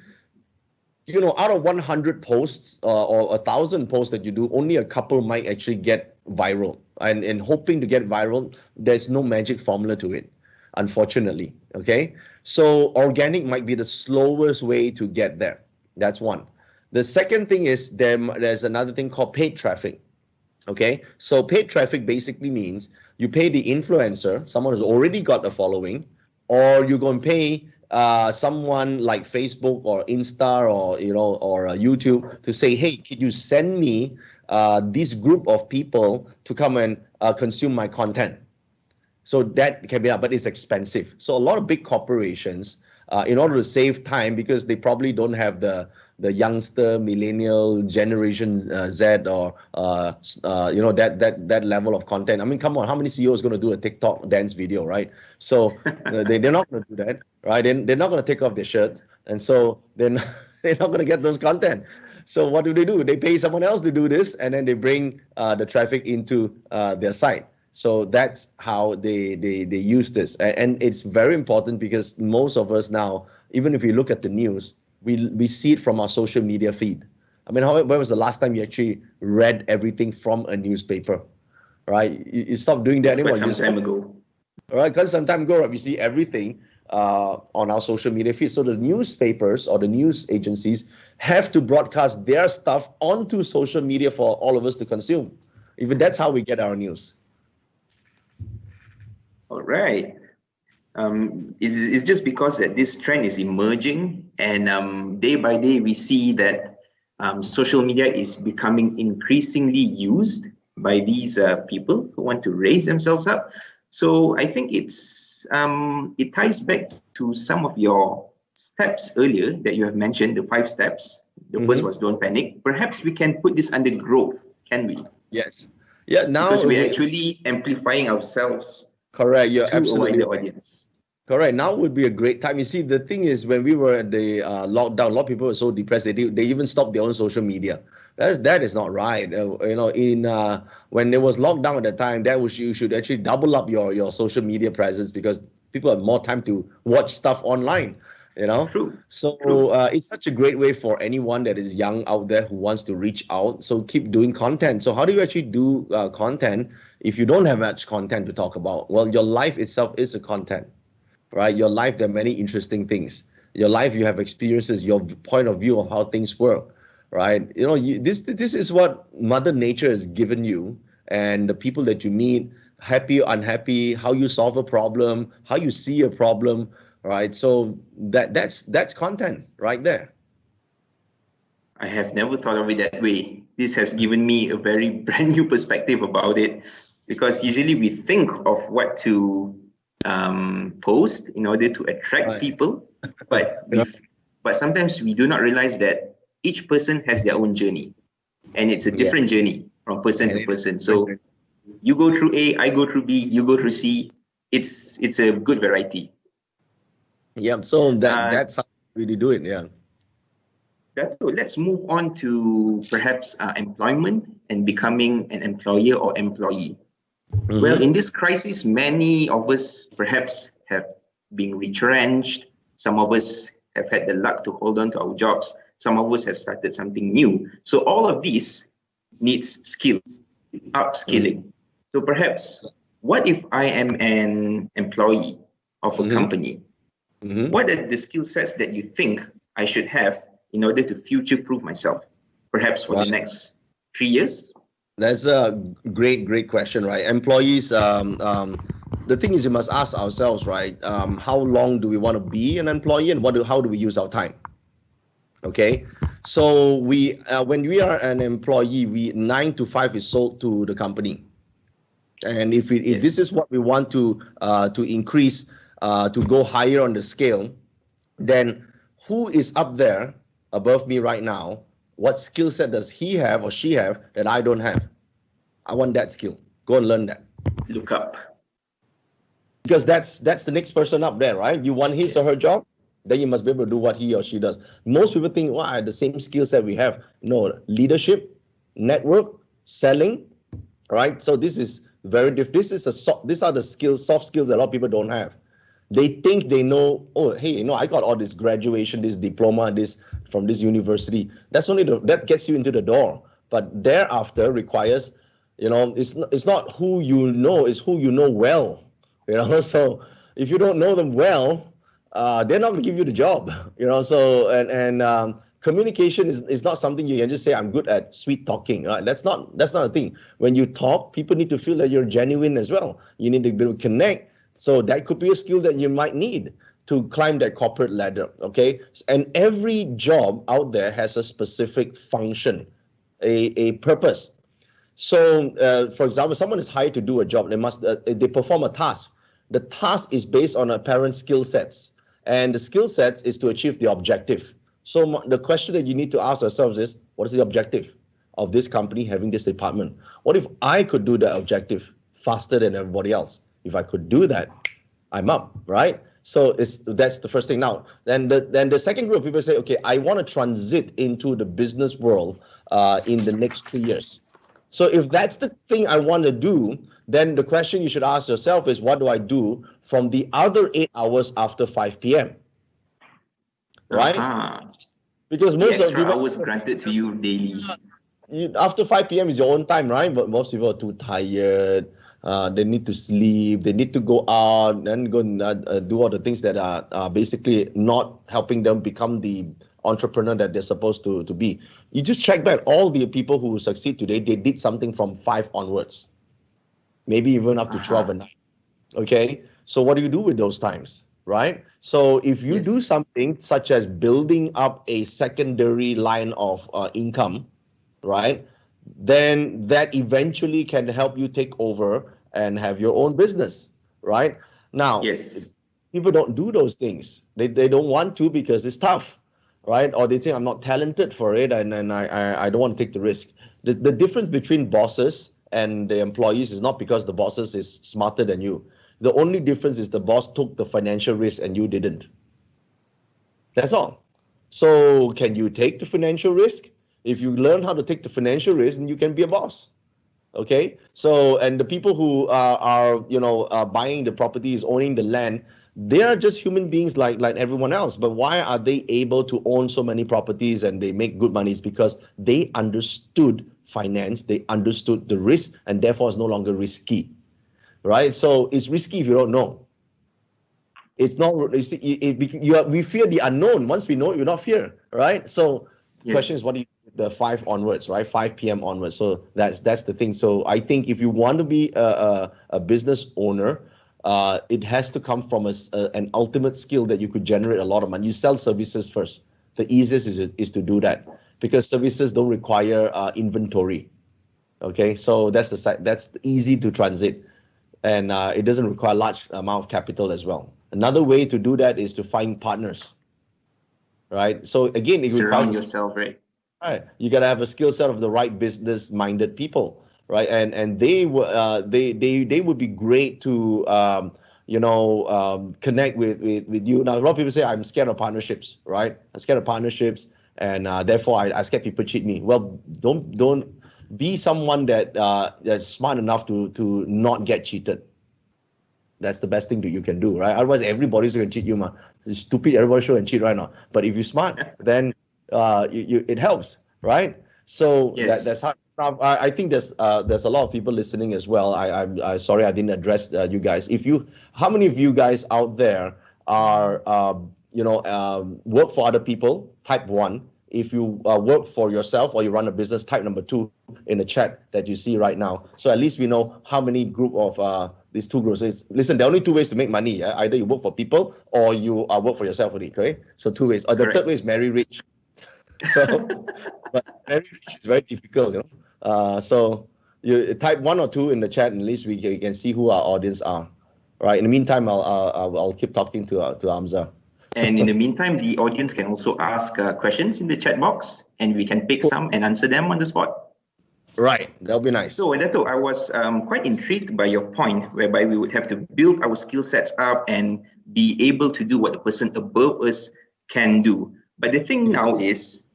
out of 100 posts or 1,000 posts that you do, only a couple might actually get viral. And hoping to get viral, there's no magic formula to it, unfortunately. Okay, so organic might be the slowest way to get there. That's one. The second thing is there's another thing called paid traffic. Okay, so paid traffic basically means you pay the influencer, someone who's already got a following, or you're going to pay someone like Facebook or Insta or YouTube to say, hey, could you send me this group of people to come and consume my content? So that can be done, but it's expensive. So a lot of big corporations, in order to save time, because they probably don't have the youngster, millennial, generation Z, or that level of content. I mean, come on, how many CEOs going to do a TikTok dance video, right? So they're not going to do that, right? They're not going to take off their shirt, and so they're not going to get those content. So what do? They pay someone else to do this, and then they bring the traffic into their site. So that's how they use this. And it's very important because most of us now, even if you look at the news, we see it from our social media feed. I mean, when was the last time you actually read everything from a newspaper, right? You stopped doing that anymore. Some time ago. All right, because some time ago, we see everything on our social media feed. So the newspapers or the news agencies have to broadcast their stuff onto social media for all of us to consume. Even that's how we get our news. All right. It's just because that this trend is emerging, and day by day we see that social media is becoming increasingly used by these people who want to raise themselves up. So I think it ties back to some of your steps earlier that you have mentioned, the 5 steps. The first was don't panic. Perhaps we can put this under growth, can we? Yes. Yeah. Now because we're actually amplifying ourselves. Correct. You're to absolutely a wider audience. Correct. Now would be a great time. You see, the thing is, when we were at the lockdown, a lot of people were so depressed they even stopped their own social media. That is not right. When there was lockdown at the time, you should actually double up your social media presence because people have more time to watch stuff online. True. So it's such a great way for anyone that is young out there who wants to reach out. So keep doing content. So how do you actually do content if you don't have much content to talk about? Well, your life itself is a content, right? Your life, there are many interesting things. Your life, you have experiences, your point of view of how things work, right? This is what Mother Nature has given you, and the people that you meet, happy or unhappy, how you solve a problem, how you see a problem. Right, so that's content right there. I have never thought of it that way. This has given me a very brand new perspective about it, because usually we think of what to post in order to attract people, but but sometimes we do not realize that each person has their own journey, and it's a different journey from person to person. So you go through A, I go through B, you go through C. It's a good variety. Yeah, so that's how we really do it. Yeah. Dato, let's move on to perhaps employment and becoming an employer or employee. Well, in this crisis, many of us perhaps have been retrenched. Some of us have had the luck to hold on to our jobs. Some of us have started something new. So all of this needs skills, upskilling. So perhaps, what if I am an employee of a company? What are the skill sets that you think I should have in order to future-proof myself, perhaps for the next 3 years? That's a great question, right? Employees, the thing is, you must ask ourselves, right? How long do we want to be an employee, and how do we use our time? Okay, so when we are an employee, 9 to 5 is sold to the company, and if this is what we want to increase, to go higher on the scale, then who is up there above me right now? What skill set does he have or she have that I don't have? I want that skill. Go and learn that. Look up. Because that's the next person up there, right? You want his or her job, then you must be able to do what he or she does. Most people think, well, I have the same skill set we have. No, leadership, network, selling, right? So this is very different. These are the skills, soft skills that a lot of people don't have. They think they know, oh, hey, I got all this graduation, this diploma, this from this university. That's that gets you into the door. But thereafter requires, it's not who you know, it's who you know well. So if you don't know them well, they're not going to give you the job. So and communication is not something you can just say, I'm good at sweet talking, right? That's not a thing. When you talk, people need to feel that you're genuine as well. You need to be able to connect. So that could be a skill that you might need to climb that corporate ladder, okay? And every job out there has a specific function, a purpose. So, for example, someone is hired to do a job. They perform a task. The task is based on apparent skill sets, and the skill sets is to achieve the objective. So the question that you need to ask ourselves is, what is the objective of this company having this department? What if I could do that objective faster than everybody else? If I could do that, I'm up, right? So that's the first thing. Now, then the second group of people say, okay, I want to transit into the business world in the next 3 years. So if that's the thing I want to do, then the question you should ask yourself is, what do I do from the other 8 hours after 5 p.m.? Right? Because most of people hours granted to you daily. After 5 p.m. is your own time, right? But most people are too tired. They need to sleep. They need to go out and go and do all the things that are basically not helping them become the entrepreneur that they're supposed to be. You just check back all the people who succeed today. They did something from 5 onwards, maybe even up to 12 at night. Okay, so what do you do with those times, right? So if you do something such as building up a secondary line of income, right, then that eventually can help you take over and have your own business, right? Now, people don't do those things. They don't want to because it's tough, right? Or they think I'm not talented for it, and I don't want to take the risk. The difference between bosses and the employees is not because the bosses is smarter than you. The only difference is the boss took the financial risk and you didn't. That's all. So can you take the financial risk? If you learn how to take the financial risk, then you can be a boss. Okay. So, and the people who are buying the properties, owning the land, they are just human beings like everyone else. But why are they able to own so many properties and they make good money? It's because they understood finance, they understood the risk, and therefore it's no longer risky. Right? So it's risky if you don't know. It's not. We fear the unknown. Once we know it, we not fear. Right? So the question is, what do you do the 5 onwards, right? 5 p.m. onwards. So that's the thing. So I think if you want to be a business owner, it has to come from an ultimate skill that you could generate a lot of money. You sell services first. The easiest is to do that because services don't require inventory. Okay, so that's easy to transit. and it doesn't require large amount of capital as well. Another way to do that is to find partners, right? So again, it requires Surround yourself, right? right. You gotta have a skill set of the right business-minded people, right? And they would be great to connect with you. Now a lot of people say I'm scared of partnerships, right? I'm scared of partnerships, and therefore I scared people cheat me. Well, don't be someone that's smart enough to not get cheated. That's the best thing that you can do, right? Otherwise, everybody's gonna cheat you, ma. It's stupid. Everybody should cheat right now. But if you're smart, then it helps, right? So Yes. that's how. Now, I think there's a lot of people listening as well. I'm sorry I didn't address you guys. How many of you guys out there are work for other people? Type 1. If you work for yourself or you run a business, type number 2 in the chat that you see right now. So at least we know how many group of these two groups is. Listen, there are only two ways to make money. Yeah? Either you work for people or you work for yourself only. Okay, so two ways. Or the third way is marry rich. So, but marry rich is very difficult. So you type 1 or 2 in the chat, and at least we can see who our audience are. Right. In the meantime, I'll keep talking to Hamza. And in the meantime, the audience can also ask questions in the chat box, and we can pick some and answer them on the spot. Right, that'll be nice. So, Dato, I was quite intrigued by your point, whereby we would have to build our skill sets up and be able to do what the person above us can do. But the thing now is,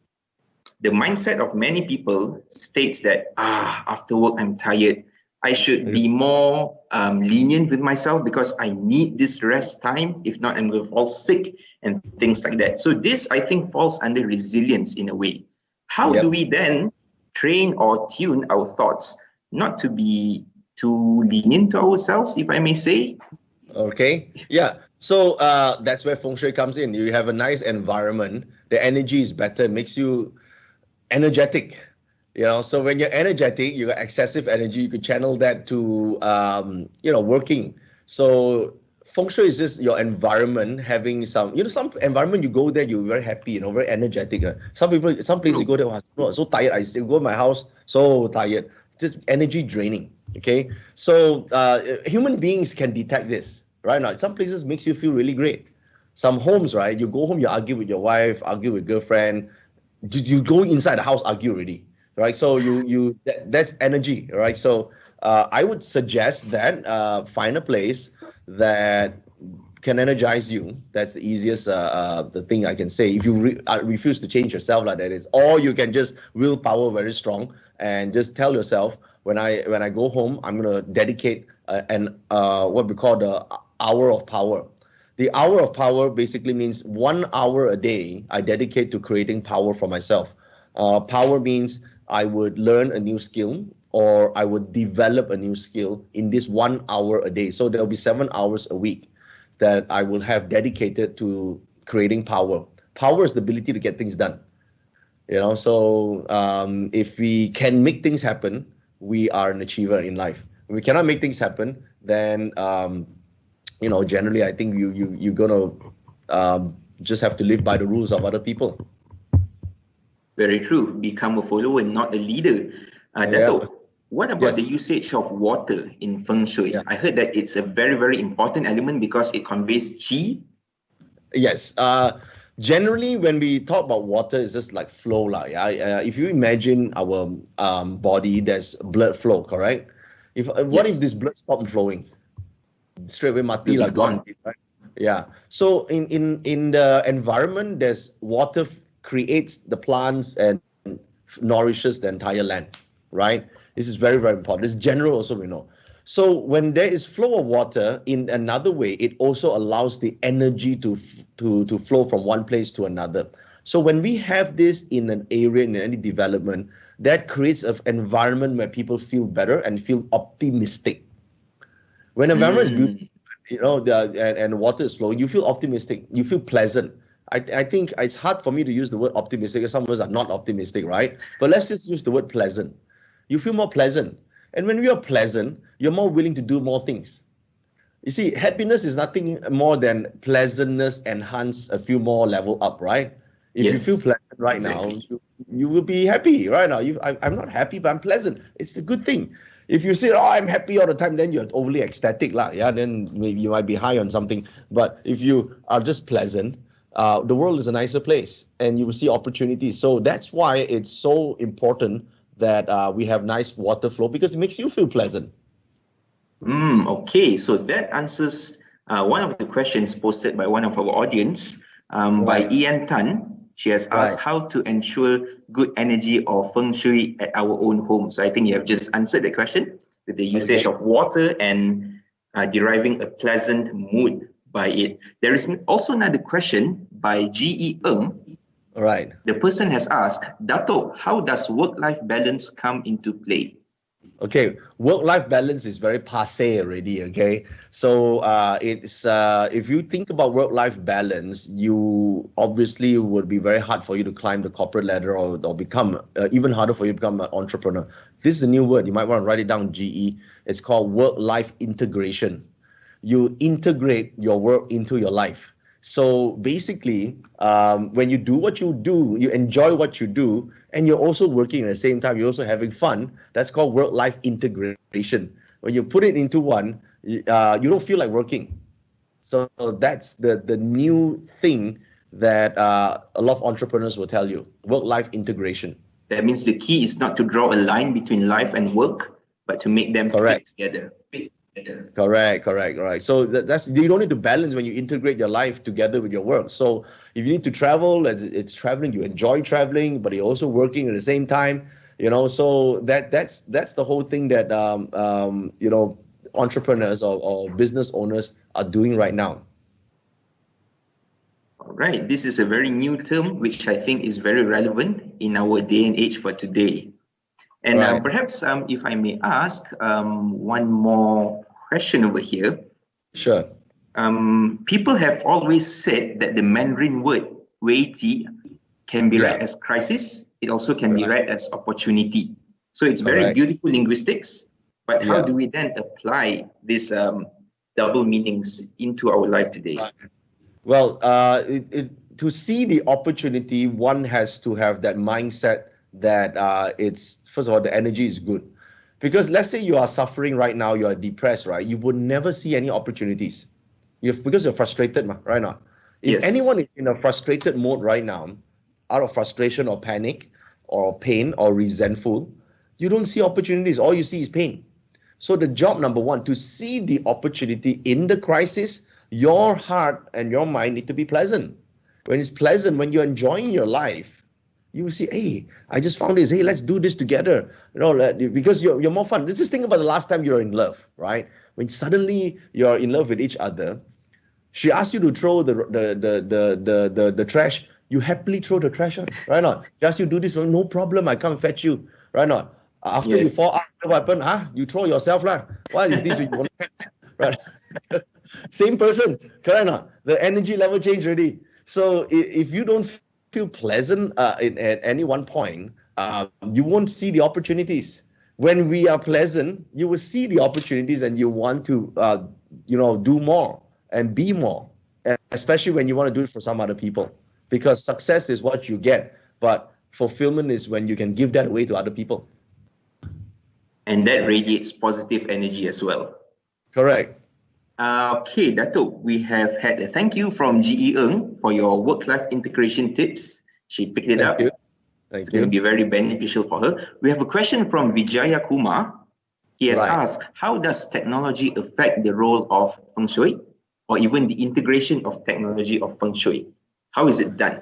the mindset of many people states that, after work, I'm tired. I should be more lenient with myself because I need this rest time. If not, I'm going to fall sick and things like that. So this, I think, falls under resilience in a way. How do we then train or tune our thoughts not to be too lenient to ourselves, if I may say? Okay. Yeah. So that's where Feng Shui comes in. You have a nice environment. The energy is better. It makes you energetic. So when you're energetic, you got excessive energy, you could channel that to, working. So Feng Shui is just your environment having some environment you go there, you're very happy, very energetic. Some places you go there, so tired. I still go to my house, so tired. Just energy draining. Okay. So human beings can detect this, right? Now, some places makes you feel really great. Some homes, right? You go home, you argue with your wife, argue with girlfriend. You go inside the house, argue already. Right, so that's energy, right? So I would suggest that find a place that can energize you. That's the easiest the thing I can say. If you refuse to change yourself, like that is, or you can just willpower very strong and just tell yourself, when I go home, I'm gonna dedicate what we call the hour of power. The hour of power basically means 1 hour a day I dedicate to creating power for myself. Power means I would learn a new skill or I would develop a new skill in this 1 hour a day. So there'll be 7 hours a week that I will have dedicated to creating power. Power is the ability to get things done. So if we can make things happen, we are an achiever in life. If we cannot make things happen, then generally I think you're gonna just have to live by the rules of other people. Very true. Become a follower, not a leader. Dato, what about the usage of water in Feng Shui? Yeah. I heard that it's a very, very important element because it conveys qi. Yes. Generally, when we talk about water, it's just like flow. If you imagine our body, there's blood flow, correct? What if this blood stopped flowing? Straight away, mati la gone. Right? Yeah. So in the environment, there's water creates the plants and nourishes the entire land, right? This is very, very important. It's general also, we know. So when there is flow of water, in another way, it also allows the energy to flow from one place to another. So when we have this in an area, in any development, that creates an environment where people feel better and feel optimistic. When environment is beautiful, and water is flowing, you feel optimistic, you feel pleasant. I think it's hard for me to use the word optimistic because some of us are not optimistic, right? But let's just use the word pleasant. You feel more pleasant. And when you are pleasant, you're more willing to do more things. You see, happiness is nothing more than pleasantness enhanced a few more level up, right? If you feel pleasant right now, you will be happy right now. I'm not happy, but I'm pleasant. It's a good thing. If you say, oh, I'm happy all the time, then you're overly ecstatic, lah. Yeah, then maybe you might be high on something. But if you are just pleasant, the world is a nicer place and you will see opportunities. So that's why it's so important that we have nice water flow, because it makes you feel pleasant. Okay, so that answers one of the questions posted by one of our audience by Ian Tan. She has asked how to ensure good energy or feng shui at our own home. So I think you have just answered the question with the usage of water and deriving a pleasant mood by it. There is also another question by G.E. Ng. All right. The person has asked, Dato, how does work-life balance come into play? Okay, work-life balance is very passé already. Okay, so it's if you think about work-life balance, you obviously would be very hard for you to climb the corporate ladder, or become even harder for you to become an entrepreneur. This is a new word. You might want to write it down. GE. It's called work-life integration. You integrate your work into your life. So basically, when you do what you do, you enjoy what you do, and you're also working at the same time, you're also having fun. That's called work-life integration. When you put it into one, you don't feel like working. So that's the new thing that a lot of entrepreneurs will tell you, work-life integration. That means the key is not to draw a line between life and work, but to make them fit together. Correct. So that's, you don't need to balance when you integrate your life together with your work. So if you need to travel, it's traveling, you enjoy traveling, but you're also working at the same time, so that's the whole thing that entrepreneurs or business owners are doing right now. All right, this is a very new term which I think is very relevant in our day and age for today. And perhaps if I may ask one more question over here. Sure. People have always said that the Mandarin word Wei Ti can be read as crisis. It also can be read as opportunity. So it's very beautiful linguistics. But how do we then apply these double meanings into our life today? Well, to see the opportunity, one has to have that mindset that it's, first of all, the energy is good. Because let's say you are suffering right now, you are depressed, right? You would never see any opportunities. Because you're frustrated, right now. If anyone is in a frustrated mode right now, out of frustration or panic or pain or resentful, you don't see opportunities. All you see is pain. So the job number one, to see the opportunity in the crisis, your heart and your mind need to be pleasant. When it's pleasant, when you're enjoying your life, you will see, hey, I just found this. Hey, let's do this together. Because you're more fun. Just think about the last time you're in love, right? When suddenly you're in love with each other, she asks you to throw the trash. You happily throw the trash on, right? Not. She asks you to do this. No problem. I come and fetch you, right? Not. After you fall out, what happened? You throw yourself, lah. What is this? Right? Same person, correct? Not. The energy level changed already. So if you don't feel pleasant at any one point, you won't see the opportunities. When we are pleasant, you will see the opportunities and you want to, do more and be more, especially when you want to do it for some other people. Because success is what you get, but fulfillment is when you can give that away to other people. And that radiates positive energy as well. Correct. Okay, Dato, we have had a thank you from G.E. Ng for your work-life integration tips. She picked it up. It's going to be very beneficial for her. We have a question from Vijaya Kumar. He has asked, how does technology affect the role of Feng Shui, or even the integration of technology of Feng Shui? How is it done?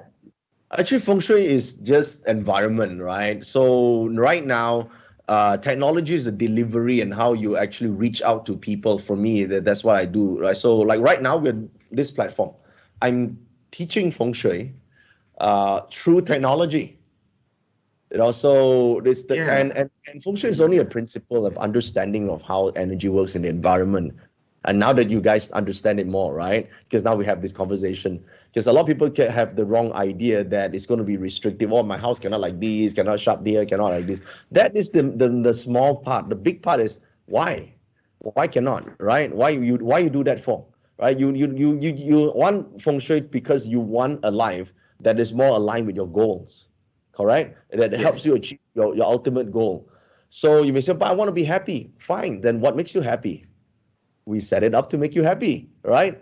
Actually, Feng Shui is just environment, right? So right now, technology is the delivery and how you actually reach out to people. For me, that's what I do, right? So like right now, we're this platform. I'm teaching Feng Shui through technology. So it's and Feng Shui is only a principle of understanding of how energy works in the environment. And now that you guys understand it more, right? Because now we have this conversation. Because a lot of people can have the wrong idea that it's going to be restrictive. Oh, my house cannot like this, cannot shop there, cannot like this. That is the small part. The big part is why? Why cannot, right? Why you do that for, right? You want Feng Shui because you want a life that is more aligned with your goals, correct? That helps you achieve your ultimate goal. So you may say, but I want to be happy. Fine. Then what makes you happy? We set it up to make you happy, right?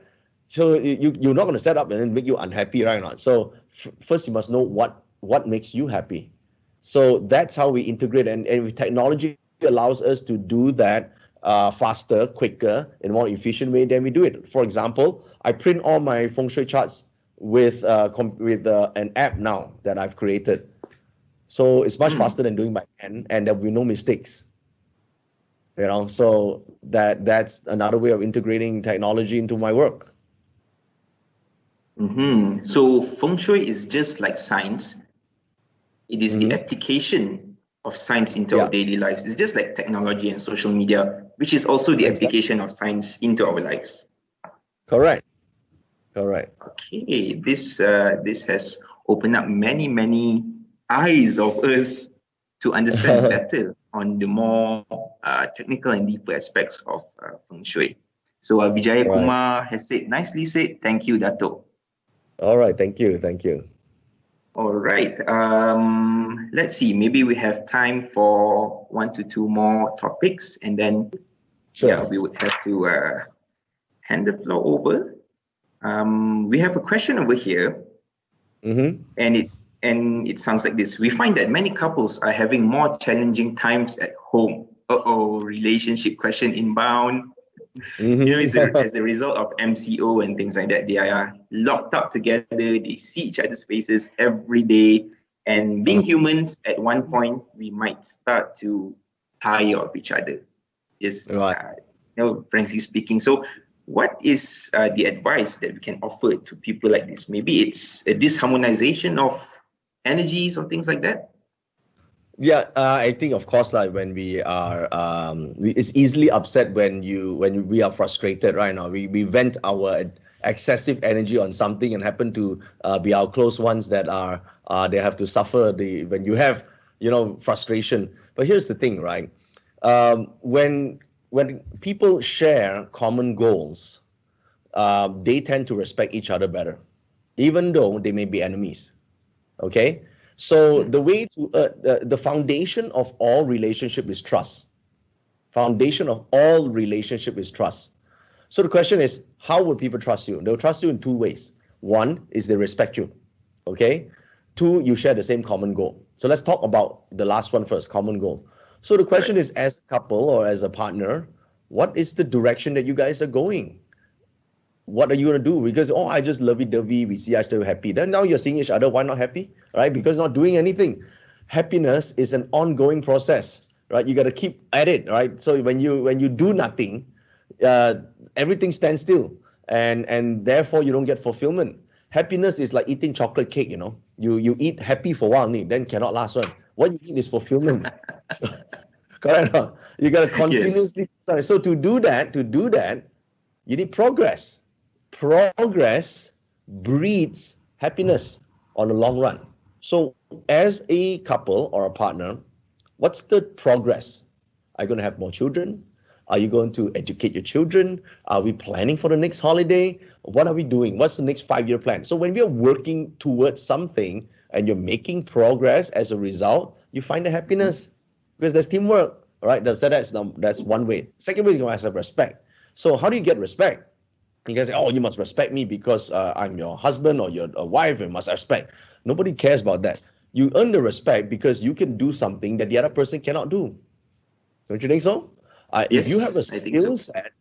So you're not going to set up and then make you unhappy, right? Or not. So first you must know what makes you happy. So that's how we integrate, and with technology allows us to do that faster, quicker, in a more efficient way than we do it. For example, I print all my Feng Shui charts with an app now that I've created. So it's much faster than doing by hand, and there'll be no mistakes. So that's another way of integrating technology into my work. So Feng Shui is just like science. It is the application of science into our daily lives. It's just like technology and social media, which is also the application of science into our lives. Correct. Okay, this has opened up many eyes of us to understand better on the more technical and deeper aspects of Feng Shui. So Vijaya Kumar has said, nicely said, thank you, Dato. All right, thank you. All right, let's see, maybe we have time for 1 to 2 more topics, and then we would have to hand the floor over. We have a question over here, and it sounds like this. We find that many couples are having more challenging times at home. Relationship question inbound. It's as a result of MCO and things like that. They are locked up together. They see each other's faces every day. And being humans, at one point, we might start to tire of each other. Frankly speaking. So what is the advice that we can offer to people like this? Maybe it's a disharmonization of energies or things like that? I think of course, like when we are, it's easily upset when we are frustrated right now. We vent our excessive energy on something and happen to be our close ones that are they have to suffer when you have frustration. But here's the thing, right? When people share common goals, they tend to respect each other better, even though they may be enemies. Okay. So the way to the foundation of all relationship is trust. Foundation of all relationship is trust. So the question is, how will people trust you? They'll trust you in 2 ways. One is they respect you. Okay. 2, you share the same common goal. So let's talk about the last one first, common goals. So the question is, as a couple or as a partner, what is the direction that you guys are going? What are you going to do? Because, I just lovey-dovey, we see each other happy. Then now you're seeing each other, why not happy? Right? Because not doing anything. Happiness is an ongoing process, right? You got to keep at it, right? So when you do nothing, everything stands still, and therefore you don't get fulfillment. Happiness is like eating chocolate cake, You eat happy for a while, then cannot last one. What you need is fulfillment. So, correct? You got to continuously. Yes. So to do that, you need progress. Progress breeds happiness on the long run. So as a couple or a partner, what's the progress? Are you going to have more children? Are you going to educate your children? Are we planning for the next holiday? What are we doing? What's the next 5-year plan? So when we are working towards something and you're making progress as a result, you find the happiness because there's teamwork, right? That's one way. Second way is going to have respect. So how do you get respect? You can say, you must respect me because I'm your husband or your wife, you must respect. Nobody cares about that. You earn the respect because you can do something that the other person cannot do. Don't you think so? If you have a skill set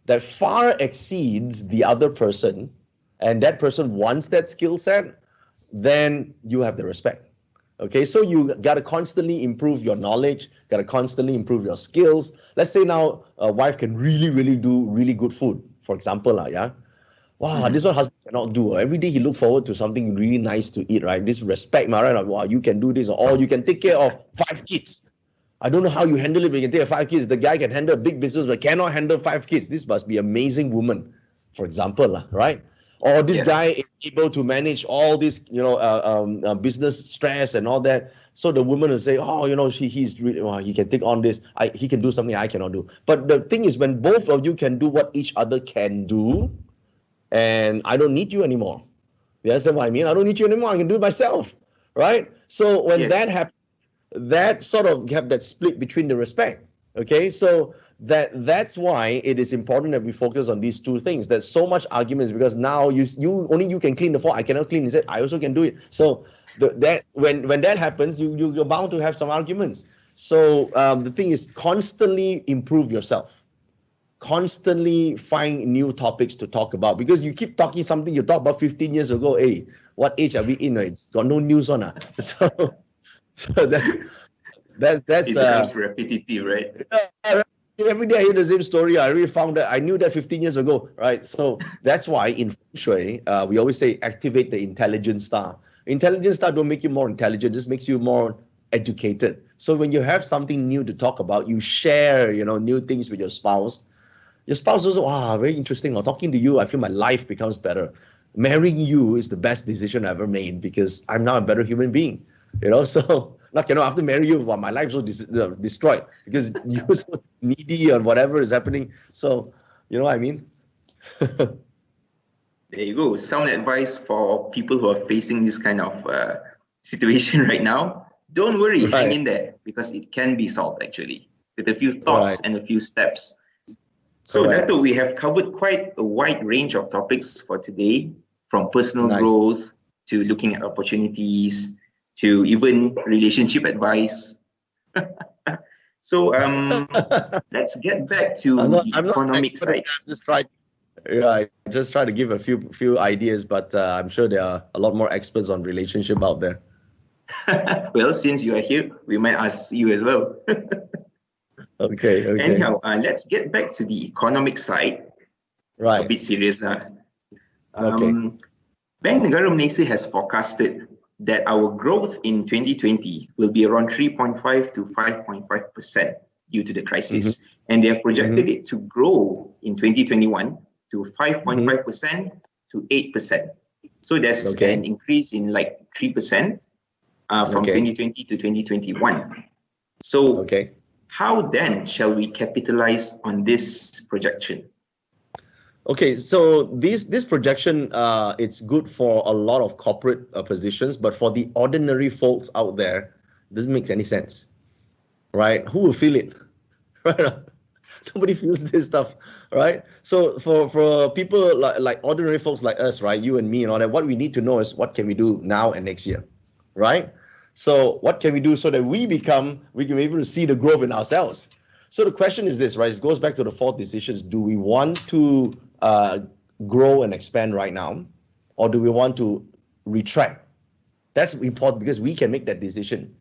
that far exceeds the other person and that person wants that skill set, then you have the respect. Okay, so you got to constantly improve your knowledge, got to constantly improve your skills. Let's say now a wife can really do really good food, for example. Wow, this one husband cannot do. Every day he look forward to something really nice to eat, right? This respect, right? Wow, you can do this, or you can take care of 5 kids. I don't know how you handle it, but you can take care of 5 kids. The guy can handle a big business, but cannot handle 5 kids. This must be amazing woman, for example, right? Or this guy is able to manage all this, business stress and all that. So the woman will say, he's really, he can take on this. He can do something I cannot do. But the thing is, when both of you can do what each other can do, and I don't need you anymore. You understand what I mean? I don't need you anymore. I can do it myself, right? So when that happens, that sort of have that split between the respect. Okay, so that's why it is important that we focus on these two things. There's so much arguments because now you can clean the floor. I cannot clean. He said I also can do it. So that when that happens, you're bound to have some arguments. So the thing is constantly improve yourself. Constantly find new topics to talk about because you keep talking something you talked about 15 years ago. Hey, what age are we in? It's got no news on. So that's It becomes repetitive, right? Every day I hear the same story. I really found that I knew that 15 years ago, right? So that's why in Feng Shui, we always say activate the intelligent star. Intelligent star don't make you more intelligent, just makes you more educated. So when you have something new to talk about, you share, new things with your spouse. Your spouse also, very interesting. Or talking to you, I feel my life becomes better. Marrying you is the best decision I ever made because I'm now a better human being. So after marrying you, my life so destroyed because you're so needy or whatever is happening. So, you know what I mean? There you go. Sound advice for people who are facing this kind of situation right now. Don't worry, hang in there because it can be solved actually with a few thoughts and a few steps. So, Dato, we have covered quite a wide range of topics for today, from personal growth to looking at opportunities to even relationship advice. So let's get back to the economic side. Just try to give a few ideas, but I'm sure there are a lot more experts on relationship out there. Well, since you are here, we might ask you as well. Okay. Anyhow, let's get back to the economic side. Right. A bit serious now. Okay. Bank Negara Malaysia has forecasted that our growth in 2020 will be around 3.5 to 5.5% due to the crisis. And they have projected it to grow in 2021 to 5.5% to 8%. So there's an increase in like 3% from 2020 to 2021. So how then shall we capitalize on this projection? Okay, so this projection, it's good for a lot of corporate positions, but for the ordinary folks out there, doesn't make any sense, right? Who will feel it? Right? Nobody feels this stuff, right? So for people like ordinary folks like us, right, you and me and all that, what we need to know is what can we do now and next year, right? So what can we do so that we can be able to see the growth in ourselves? So the question is this, right? It goes back to the 4 decisions. Do we want to grow and expand right now, or do we want to retract? That's important because we can make that decision,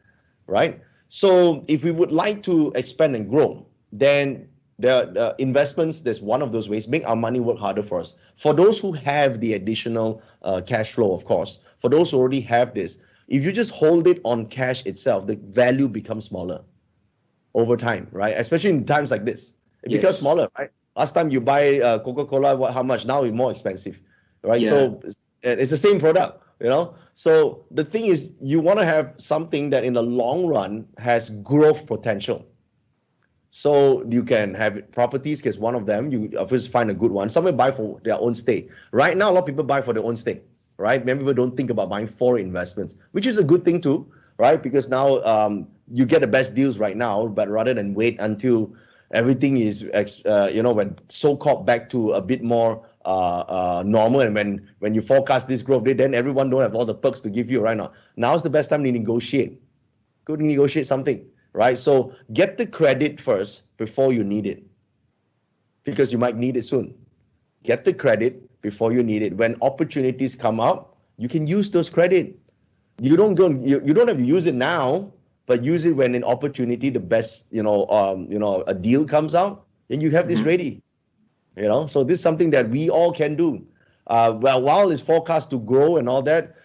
right? So if we would like to expand and grow, then the investments, there's one of those ways, make our money work harder for us. For those who have the additional cash flow, of course, for those who already have this, if you just hold it on cash itself, the value becomes smaller over time, right? Especially in times like this, it becomes smaller, right? Last time you buy Coca-Cola, how much? Now it's more expensive, right? So it's the same product, So the thing is, you want to have something that in the long run has growth potential. So you can have properties, because one of them, you first find a good one. Some will buy for their own stay. Right now, a lot of people buy for their own stay, right? Many people don't think about buying for investments, which is a good thing too, right? Because now you get the best deals right now, but rather than wait until everything is, when so-called back to a bit more normal, and when you forecast this growth rate, then everyone don't have all the perks to give you right now. Now's the best time to negotiate. Go to negotiate something, right? So get the credit first before you need it, because you might need it soon. Get the credit before you need it. When opportunities come up, you can use those credit. You don't have to use it now, but use it when an opportunity, the best, a deal comes out, then you have this ready. So this is something that we all can do. While it's forecast to grow and all that,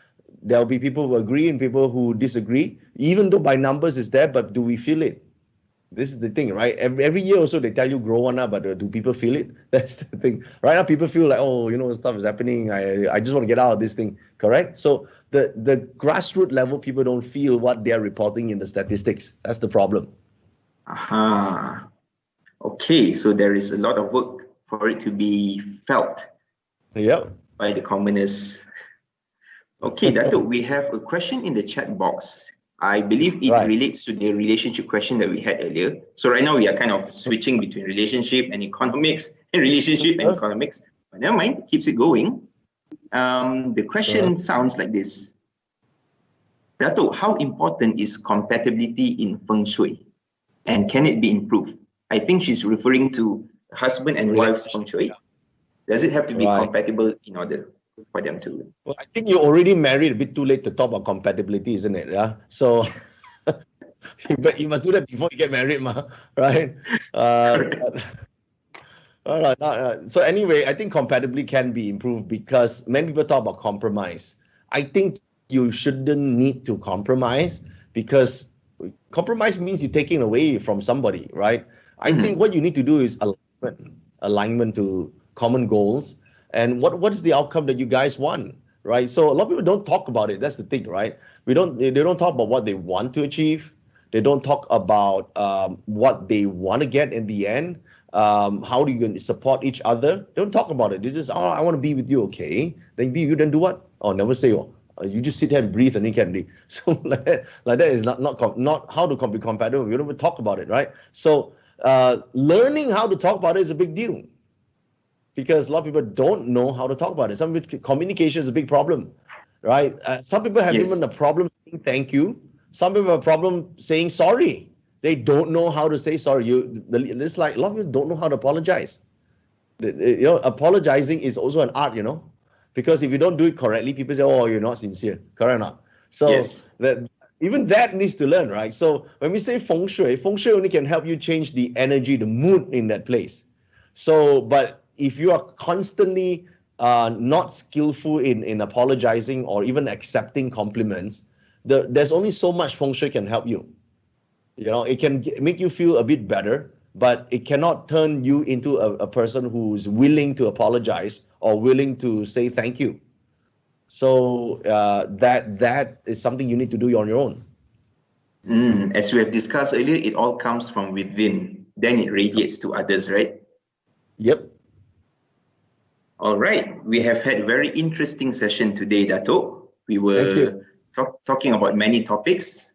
there'll be people who agree and people who disagree, even though by numbers it's there, but do we feel it? This is the thing, right? Every year also they tell you grow on that, but do people feel it? That's the thing. Right now people feel like, stuff is happening. I just want to get out of this thing, correct? So the grassroots level, people don't feel what they're reporting in the statistics. That's the problem. Aha. Okay, so there is a lot of work for it to be felt by the commoners. Okay, Dato, we have a question in the chat box. I believe it Right. relates to the relationship question that we had earlier. So right now we are kind of switching between relationship and economics and relationship and economics. But never mind, keeps it going. The question sounds like this. Dato, how important is compatibility in Feng Shui? And can it be improved? I think she's referring to husband and wife's Feng Shui. Does it have to be compatible in order for them to? Well, I think you're already married, a bit too late to talk about compatibility, isn't it? Yeah. So but you must do that before you get married, right? So anyway, I think compatibility can be improved because many people talk about compromise. I think you shouldn't need to compromise because compromise means you're taking away from somebody, right? I think what you need to do is alignment to common goals and what is the outcome that you guys want, right? So a lot of people don't talk about it. That's the thing, right? They don't talk about what they want to achieve. They don't talk about what they want to get in the end. How do you support each other? They don't talk about it. They just, I want to be with you, okay? Then be with you, then do what? Oh, never say, you just sit there and breathe and you can be. So like that is not how to be compatible. We don't even talk about it, right? So learning how to talk about it is a big deal because a lot of people don't know how to talk about it. Some people, communication is a big problem, right? Some people have even a problem saying thank you. Some people have a problem saying sorry. They don't know how to say sorry. It's like a lot of people don't know how to apologize. Apologizing is also an art, because if you don't do it correctly, people say, "Oh, you're not sincere." Correct or not? So even that needs to learn, right? So when we say Feng Shui only can help you change the energy, the mood in that place. So, but if you are constantly not skillful in apologizing or even accepting compliments, there's only so much Feng Shui can help you. It can make you feel a bit better, but it cannot turn you into a person who's willing to apologize or willing to say thank you. So that is something you need to do on your own. As we have discussed earlier, it all comes from within. Then it radiates to others, right? Yep. All right. We have had a very interesting session today, Dato. We were talking about many topics,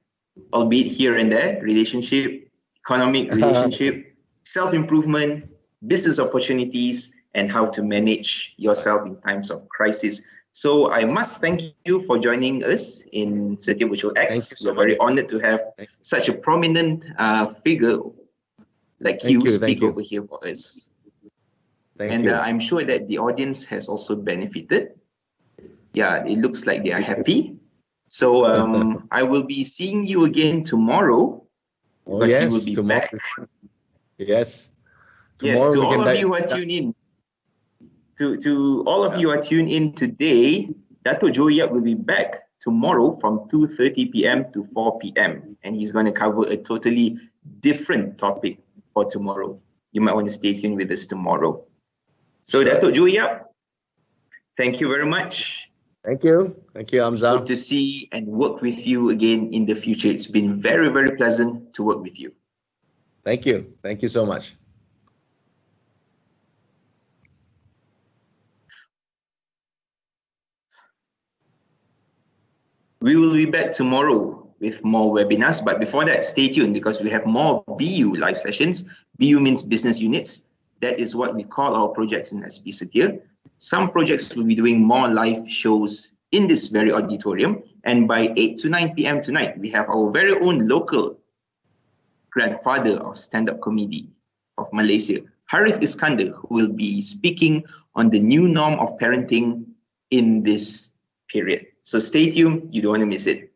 albeit here and there: relationship, economic relationship, self-improvement, business opportunities, and how to manage yourself in times of crisis. So I must thank you for joining us in Setia Virtual-X. We're very honored to have such a prominent figure like you speak over here for us. Thank you. I'm sure that the audience has also benefited. Yeah, it looks like they are happy. So I will be seeing you again tomorrow because you will be back. Yes. Tomorrow to all of you who are tuned in. To all of you who are tuned in today, Dato Joey Yap will be back tomorrow from 2:30 p.m. to 4 p.m. and he's going to cover a totally different topic for tomorrow. You might want to stay tuned with us tomorrow. So Dato Joey Yap, thank you very much. Thank you, Hamza. Hope to see and work with you again in the future. It's been very, very pleasant to work with you. Thank you so much. We will be back tomorrow with more webinars, but before that, stay tuned because we have more BU live sessions. BU means business units. That is what we call our projects in SP Setia. Some projects will be doing more live shows in this very auditorium, and by 8 to 9 p.m. tonight, we have our very own local grandfather of stand-up comedy of Malaysia, Harith Iskandar, who will be speaking on the new norm of parenting in this period. So stay tuned, you don't want to miss it.